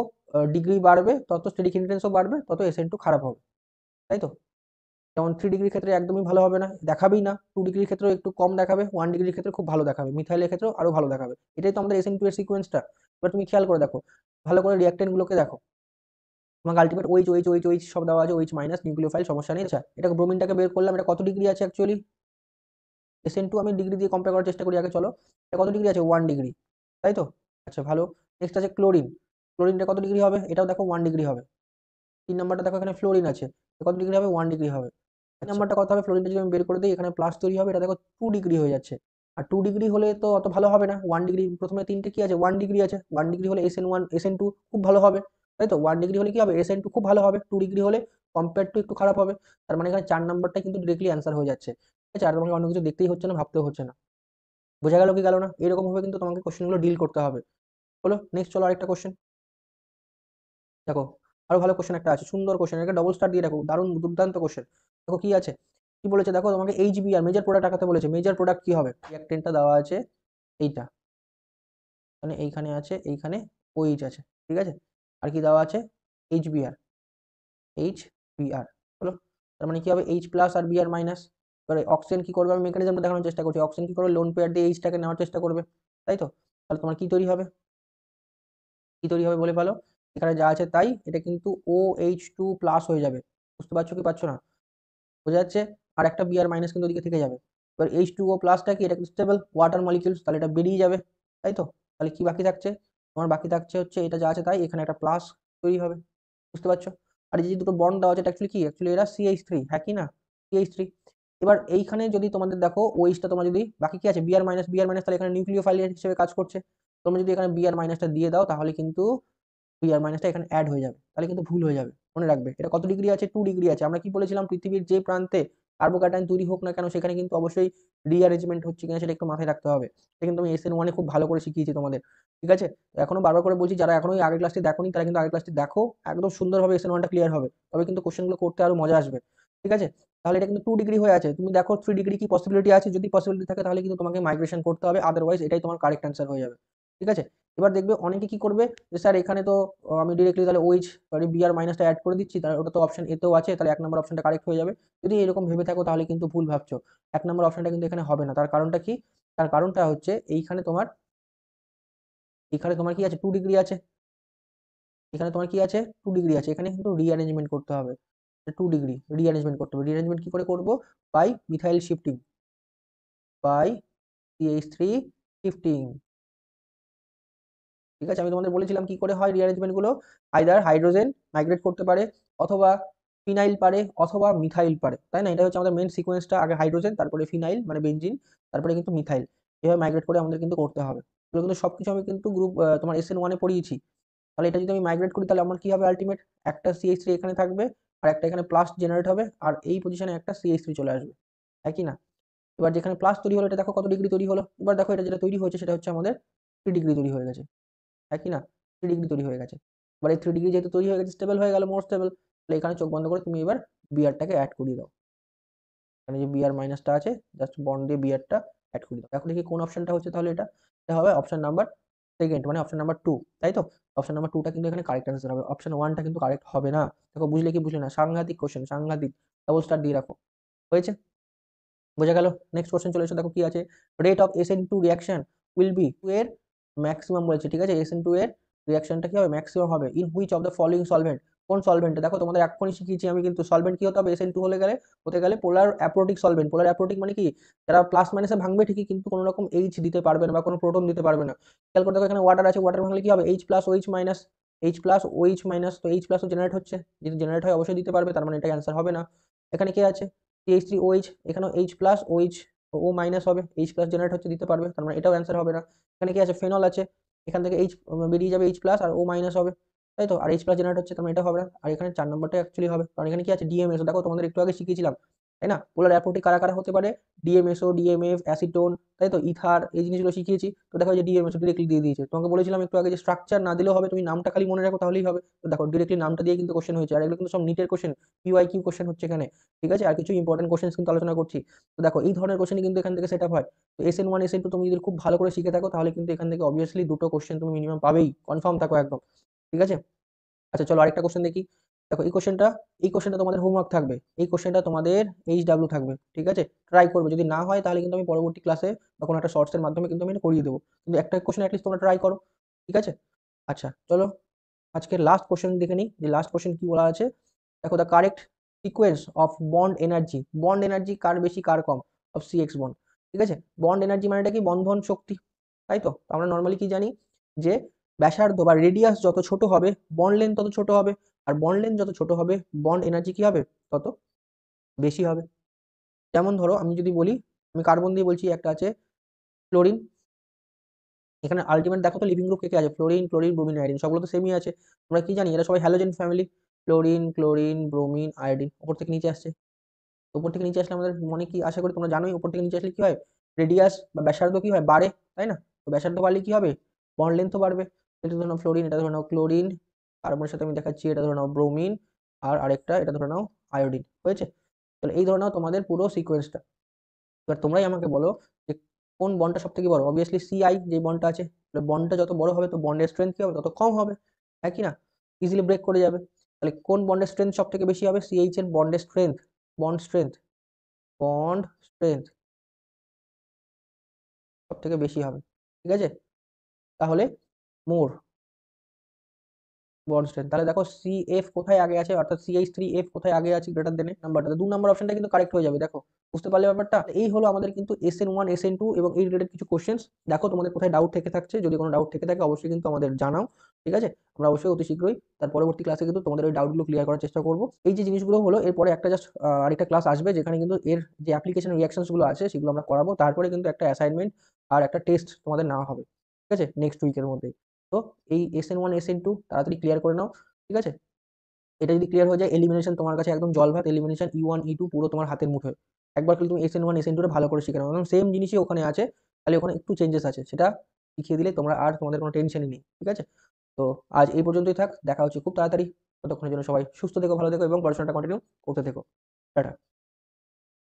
ডিগ্রি বাড়বে তত স্টেরিক ইনহেরিটেন্সও বাড়বে, তত SN2 খারাপ হবে, তাই তো? যেমন 3 ডিগ্রির ক্ষেত্রে একদমই ভালো হবে না, দেখাবেই না। 2 ডিগ্রির ক্ষেত্রেও একটু কম দেখাবে, 1 ডিগ্রির ক্ষেত্রে খুব ভালো দেখাবে, মিথাইলের ক্ষেত্রেও আরো ভালো দেখাবে। এটাই তো আমাদের SN2 এর সিকোয়েন্সটা। এবার তুমি খেয়াল করে দেখো, ভালো করে রিঅ্যাকট্যান্ট গুলোকে দেখো। তোমাকে আল্টিমেট OH সব দেওয়া আছে, OH মাইনাস নিউক্লিওফাইল, সমস্যা নেই। আচ্ছা, এটা ব্রোমিনটাকে বের করলাম, এটা কত ডিগ্রি আছে অ্যাকচুয়ালি? SN2 আমি ডিগ্রি দিয়ে কম্পেয়ার করার চেষ্টা করি আগে, চলো। এটা কত ডিগ্রি আছে? 1 ডিগ্রি, তাই তো? আচ্ছা, ভালো। নেক্সট আছে ক্লোরিন। ক্লোরিনটা কত ডিগ্রি হবে? এটাও দেখো 1 ডিগ্রি হবে। 3 নাম্বারটা দেখো, এখানে ফ্লোরিন আছে, কত ডিগ্রি হবে? 1 ডিগ্রি হবে। 3 নাম্বারটা কত হবে? ফ্লোরিনটা যদি আমি বের করে দিই, এখানে প্লাস তৈরি হবে, এটা দেখো 2 ডিগ্রি হয়ে যাচ্ছে। আর 2 ডিগ্রি হলে তো অত ভালো হবে না। 1 ডিগ্রি, প্রথমে তিনটে কি আছে? 1 ডিগ্রি আছে। 1 ডিগ্রি হলে SN1 SN2 খুব ভালো হবে, তাই তো? 1 ডিগ্রি হলে কি হবে? SN2 খুব ভালো হবে। 2 ডিগ্রি হলে কম্পেয়ার টু একটু খারাপ হবে। তার মানে এখানে 4 নাম্বারটা কিন্তু ডিরেক্টলি অ্যান্সার হয়ে যাচ্ছে, ঠিক আছে? আর তোমাকে অন্য কিছু দেখতেই হচ্ছে না, ভাবতেও হচ্ছে না। বোঝা গেল কি গেল না? এরকম ভাবে কিন্তু তোমাকে কোশ্চেনগুলো ডিল করতে হবে। হলো, নেক্সট চলো আরেকটা কোশ্চেন দেখো। আরো ভালো কোশ্চেন একটা আছে, সুন্দর কোশ্চেন, এটা ডবল স্টার দিয়ে রাখো, দারুণ দুর্দান্ত কোশ্চেন। দেখো কি আছে, কি বলেছে দেখো, তোমাকে HBr মেজর প্রোডাক্ট আঁকাতে বলেছে। মেজর প্রোডাক্ট কি হবে? রিঅ্যাকটেন্টটা দেওয়া আছে এইটা, মানে এইখানে আছে, এইখানে OH আছে, ঠিক আছে? আর কি দেওয়া আছে? HBr, HBr হলো। তার মানে কি হবে? H প্লাস আর Br মাইনাস। এবারে অক্সিজেন কি করবে? আমি মেকানিজমটা দেখানোর চেষ্টা করছি। অক্সিজেন কি করবে? লোন পেয়ার দিয়ে এইচটাকে নেওয়ার চেষ্টা করবে, তাই তো? তাহলে তোমার কি তৈরি হবে? কি তৈরি হবে বলে ফেলো। এখানে যা আছে তাই, এটা কিন্তু OH2 প্লাস হয়ে যাবে। বুঝতে পারছো কি পারছো না? বোঝা যাচ্ছে? আর একটা Br মাইনাস কিন্তু ওদিকে থেকে যাবে। এবার H2O প্লাসটা কি? এটা স্টেবল ওয়াটার মলিকিউলস, তাহলে এটা বেরিয়ে যাবে, তাই তো? তাহলে কি বাকি থাকছে? তোমার বাকি থাকছে হচ্ছে এটা যা আছে তাই, এখানে একটা প্লাস তৈরি হবে। বুঝতে পারছো? আর এই যে দুটো বন্ড দেওয়া আছে, এটা অ্যাকচুয়ালি কি? অ্যাকচুয়ালি এরা CH3, হ্যাঁ কি না? CH3। এবার এইখানে যদি তোমাদের দেখো OH টা, তোমার যদি বাকি কি আছে? Br মাইনাস, Br মাইনাস, তাহলে এখানে নিউক্লিওফাইল হিসেবে কাজ করছে। তোমরা যদি এখানে Br মাইনাসটা দিয়ে দাও, তাহলে কিন্তু Br মাইনাসটা এখানে অ্যাড হয়ে যাবে, তাহলে কিন্তু ভুল হয়ে যাবে। মনে রাখবে, এটা কত ডিগ্রি আছে? 2 ডিগ্রি আছে। আমরা কি বলেছিলাম? পৃথিবীর যে প্রান্তে কার্বোক্যাটায়ন তৈরি হোক না কেন, সেখানে কিন্তু অবশ্যই রিঅ্যারেঞ্জমেন্ট হচ্ছে কিনা সেটা একটু মাথায় রাখতে হবে। এটা কিন্তু আমি SN1 খুব ভালো করে শিখিয়েছি তোমাদের, ঠিক আছে? তো এখনো বারবার করে বলছি, যারা এখনো আগের ক্লাসটি দেখোনি তারা কিন্তু আগের ক্লাসটি দেখো, একদম সুন্দরভাবে SN1টা ক্লিয়ার হবে, তবে কিন্তু কোশ্চেনগুলো করতে আরো মজা আসবে, ঠিক আছে? তাহলে এটা কিন্তু 2 ডিগ্রি হয়ে আছে, তুমি দেখো 3 ডিগ্রি কি পসিবিলিটি আছে? যদি পসিবিলিটি থাকে তাহলে কিন্তু তোমাকে মাইগ্রেশন করতে হবে, আদারওয়াইজ এটাই তোমার কারেক্ট অ্যান্সার হয়ে যাবে, ঠিক আছে? এবার দেখবে অনেকে কি করবে, যে স্যার এখানে তো আমি ডিরেক্টলি তাহলে OH সরি Br মাইনাসটা অ্যাড করে দিচ্ছি, তাহলে ওটা তো অপশন এতেও আছে, তাহলে 1 নম্বর অপশনটা কারেক্ট হয়ে যাবে। যদি এরকম ভেবে থাকো তাহলে কিন্তু ভুল ভাবছো। 1 নম্বর অপশনটা কিন্তু এখানে হবে না। তার কারণটা কি? তার কারণটা হচ্ছে এইখানে তোমার কি আছে? 2 ডিগ্রি আছে। এখানে তোমার কি আছে? 2 ডিগ্রি আছে। এখানে কিন্তু রিঅ্যারেঞ্জমেন্ট করতে হবে। 2 ডিগ্রি রিঅ্যারেঞ্জমেন্ট করতে হবে। রিঅ্যারেঞ্জমেন্ট কি করে করব? By methyl shifting, by CH3 shifting. ঠিক আছে? আমি তোমাদের বলেছিলাম কি করে হয় রিঅ্যারেঞ্জমেন্ট গুলো। আইদার হাইড্রোজেন মাইগ্রেট করতে পারে, অথবা ফিনাইল পারে, অথবা মিথাইল পারে, তাই না? এটা হচ্ছে আমাদের মেন সিকোয়েন্সটা, আগে হাইড্রোজেন, তারপরে ফিনাইল মানে বেনজিন, তারপরে কিন্তু মিথাইল। এভাবে মাইগ্রেট করে আমাদের কিন্তু করতে হবে। এগুলো কিন্তু সবকিছু আমি কিন্তু গ্রুপ তোমার SN1 এ পড়িয়েছি। তাহলে এটা যদি আমি মাইগ্রেট করি, তাহলে আমার কি হবে আলটিমেট? একটা CH3 এখানে থাকবে, আর একটা এখানে প্লাস জেনারেট হবে, আর এই পজিশনে একটা CH3 চলে আসবে, একই না? এবার যেখানে প্লাস তৈরি হলো, এটা দেখো কত ডিগ্রি তৈরি হলো। এবার দেখো এটা যেটা তৈরি হয়েছে সেটা হচ্ছে আমাদের 3 ডিগ্রি তৈরি হয়ে গেছে, একই না? 3 ডিগ্রি তৈরি হয়ে গেছে। এবার এই 3 ডিগ্রি যেহেতু তৈরি হয়ে গেছে, স্টেবল হয়ে গেল, মোর স্টেবল। তাহলে এখানে চোখ বন্ধ করে তুমি এবার বিয়ারটাকে অ্যাড করিয়ে দাও। এখানে যে বিআর মাইনাসটা আছে, জাস্ট বন্ড দিয়ে বিআরটা অ্যাড করে দাও। এখন দেখি কোন অপশনটা হচ্ছে, তাহলে এটা হবে অপশন নাম্বার সেকেন্ড, মানে অপশন নাম্বার 2, তাই তো? অপশন নাম্বার 2টা কিন্তু এখানে কারেক্ট অ্যান্সার হবে, অপশন 1টা কিন্তু কারেক্ট হবে না। দেখো বুঝলে কি বুঝলে না? সাংঘাতিক কোশ্চেন, সাংঘাতিক। ডাবল স্টার দিয়ে রাখো, হয়েছে? বোঝা গেল? নেক্সট কোশ্চেন চলে এসো, দেখো কি আছে। Rate of SN2 reaction will be এর ম্যাক্সিমাম বলেছে, ঠিক আছে? SN2 এর রিয়াকশনটা কি হবে? ম্যাক্সিমাম হবে in which of the following solvent. কোন সলভেন্টে? দেখো তোমাদের এক্ষুনি শিখিয়েছি আমি কিন্তু, সলভেন্ট কি হতে হবে SN2 হতে গেলে পোলার অ্যাপ্রোটিক সলভেন্ট। পোলার অ্যাপ্রোটিক মানে কি? যারা প্লাস মাইনাসে ভাঙবে ঠিকই, কিন্তু কোনো রকম H দিতে পারবে না বা কোনো প্রোটন দিতে পারবে না। খেয়াল করে দেখো, এখানে ওয়াটার আছে, ওয়াটার ভাঙলে কি হবে? H plus OH minus, H plus OH minus, তো H প্লাস জেনারেট হচ্ছে, যদি জেনারেট হয় অবশ্যই দিতে পারবে, তার মানে এটা অ্যান্সার হবে না। এখানে কি আছে? CH3OH, এখানেও H প্লাস OH, ও মাইনাস হবে, H প্লাস জেনারেট হচ্ছে, দিতে পারবে, তার মানে এটাও অ্যান্সার হবে না। এখানে কি আছে? ফেনল আছে, এখান থেকে H বেরিয়ে যাবে, H প্লাস আর O মাইনাস হবে, তাই তো? আর H প্লাস জেনারেট হচ্ছে, তার মানে এটা হবে না। আর এখানে 4 নম্বরটা অ্যাকচুয়ালি হবে, কারণ এখানে কি আছে? DMSO, দেখো তোমাদের একটু আগে শিখিয়েছিলাম, তাই না? পোলার অ্যাপ্রোটিক কারা কারা হতে পারে? DMSO, DMF, অ্যাসিটোন, তাই তো? ইথার, এই জিনিসগুলো শিখিয়েছি। তো দেখো যে DMSO ডিরেক্টলি দিয়ে দিয়েছে। তোমাকে বলেছিলাম একটু আগে যে স্ট্রাকচার না দিলেও হবে, তুমি নামটা খালি মনে রাখো তাহলেই হবে। তো দেখো ডিরেক্টলি নামটা দিয়ে কিন্তু কোশ্চেন হয়েছে, আর এগুলো কিন্তু সব নিটের কোশ্চেন, PYQ কোশ্চেন হচ্ছে এখানে, ঠিক আছে? আর কিছু ইম্পর্টেন্ট কোশ্চেন কিন্তু আলোচনা করছি। তো দেখো এই ধরনের কোশ্চেনই কিন্তু এখান থেকে সেট আপ হয়। তো SN1 SN2 তুমি যদি খুব ভালো করে শিখে থাকো, তাহলে কিন্তু এখান থেকে অবভিয়াসলি দুটো কোশ্চেন তুমি মিনিমাম পাবেই, কনফার্ম থাকো একদম, ঠিক আছে? আচ্ছা চলো আরেকটা কোশ্চেন দেখি। দেখো এই কোশ্চেনটা তোমাদের হোমওয়ার্ক থাকবে, এই কোশ্চেনটা তোমাদের HW থাকবে, ঠিক আছে? ট্রাই করবে, যদি না হয় তাহলে কিন্তু আমি পরবর্তী ক্লাসে বা কোনো একটা শর্টসের মাধ্যমে কিন্তু আমি এটা করিয়ে দেবো, কিন্তু একটা কোশ্চেন অ্যাটলিস্ট তোমরা ট্রাই করো, ঠিক আছে? আচ্ছা চলো আজকের লাস্ট কোশ্চেন দেখে নিই, যে লাস্ট কোশ্চেন কি বলা আছে। দেখো the correct sequence of bond energy কার বেশি কার কম অফ CX বন্ড, ঠিক আছে? বন্ড এনার্জি মানেটা কি, বন্ধন শক্তি, তাই তো? তো আমরা নর্মালি কি জানি যে ব্যাসার্ধ বা রেডিয়াস যত ছোট হবে বন্ড লেন্থ তত ছোট হবে, আর বন্ড লেন্থ যত ছোট হবে বন্ড এনার্জি কি হবে, তত বেশি হবে। যেমন ধরো আমি যদি বলি, আমি কার্বন দিয়ে বলছি, একটা আছে ক্লোরিন, এখানে আলটিমেট দেখো তো লিভিং গ্রুপ কে কে আছে, ফ্লোরিন ক্লোরিন ব্রোমিন আয়োডিন, সবগুলো তো সেমই আছে। আমরা কি জানি এরা সবাই halogen family, chlorine chlorine bromine iodine, উপর থেকে নিচে আসছে। উপর থেকে নিচে আসলে আমাদের মনে কি, আশা করি তোমরা জানোই উপর থেকে নিচে আসলে কি হয়, রেডিয়াস বা ব্যাসার্ধ কি হয়, বাড়ে, তাই না? তো ব্যাসার্ধ বাড়লে কি হবে, বন্ড লেন্থও বাড়বে। এটা ধরে নাও ফ্লোরিন, এটা ধরে নাও ক্লোরিন, কার্বনের সাথে আমি দেখাচ্ছি, এটা ধরে নাও ব্রোমিন, আর আরেকটা এটা ধরে নাও আয়োডিন, হয়েছে? তাহলে এই ধরে নাও তোমাদের পুরো সিকোয়েন্সটা। এবার তোমরাই আমাকে বলো যে কোন বন্ডটা সব থেকে বড়, অবভিয়াসলি CI যে বন্ডটা আছে, বন্ডটা যত বড় হবে তো বন্ডের স্ট্রেংথ কি হবে, তত কম হবে, হ্যাঁ কি না? ইজিলি ব্রেক করে যাবে। তাহলে কোন বন্ডের স্ট্রেংথ সব থেকে বেশি হবে, CH এর বন্ডের strength, bond strength, bond strength সব থেকে বেশি হবে, ঠিক আছে? তাহলে মোর বন্ড স্ট্রেংথ, তাহলে দেখো CF কোথায় আগে আছে, অর্থাৎ CH3F কোথায় আগে আছে গ্রেটার দেন নাম্বারটা, 2 নম্বর অপশনটা কিন্তু কারেক্ট হয়ে যাবে। দেখো বুঝতে পারলে ব্যাপারটা, এই হলো আমাদের কিন্তু SN1 SN2 এবং এই রিলেটেড কিছু কোশ্চেন্স। দেখো তোমাদের কোথায় ডাউট থেকে থাকছে, যদি কোনো ডাউট থেকে থাকে অবশ্যই কিন্তু আমাদের জানাও, ঠিক আছে? আমরা অবশ্যই অতি শীঘ্রই তার পরবর্তী ক্লাসে কিন্তু তোমাদের ওই ডাউটগুলো ক্লিয়ার করার চেষ্টা করবো। এই যে জিনিসগুলো হলো, এরপরে একটা জাস্ট আরেকটা ক্লাস আসবে যেখানে কিন্তু এর যে অ্যাপ্লিকেশন রিয়াকশনস গুলো আছে সেগুলো আমরা করাবো, তারপরে কিন্তু একটা অ্যাসাইনমেন্ট আর একটা টেস্ট তোমাদের নেওয়া হবে, ঠিক আছে, নেক্সট উইকের মধ্যেই। তো এই SN1 SN2 তাড়াতাড়ি ক্লিয়ার করে নাও, ঠিক আছে? এটা যদি ক্লিয়ার হয়ে যায়, এলিমিনেশন তোমার কাছে একদম জল ভাত, এলিমিনেশন E1 E2 পুরো তোমার হাতের মুঠোয়। একবার খালি তুমি SN1 SN2 ভালো করে শিখে নাও, একদম সেম জিনিসই ওখানে আছে, খালি ওখানে একটু চেঞ্জেস আছে, সেটা শিখিয়ে দিলে তোমরা আর তোমাদের কোনো টেনশনই নেই, ঠিক আছে? তো আজ এই পর্যন্তই থাক, দেখা হচ্ছে খুব তাড়াতাড়ি। ততক্ষণের জন্য সবাই সুস্থ থেকো, ভালো থেকো এবং পড়াশোনাটা কন্টিনিউ করতে থেকো। টাটা।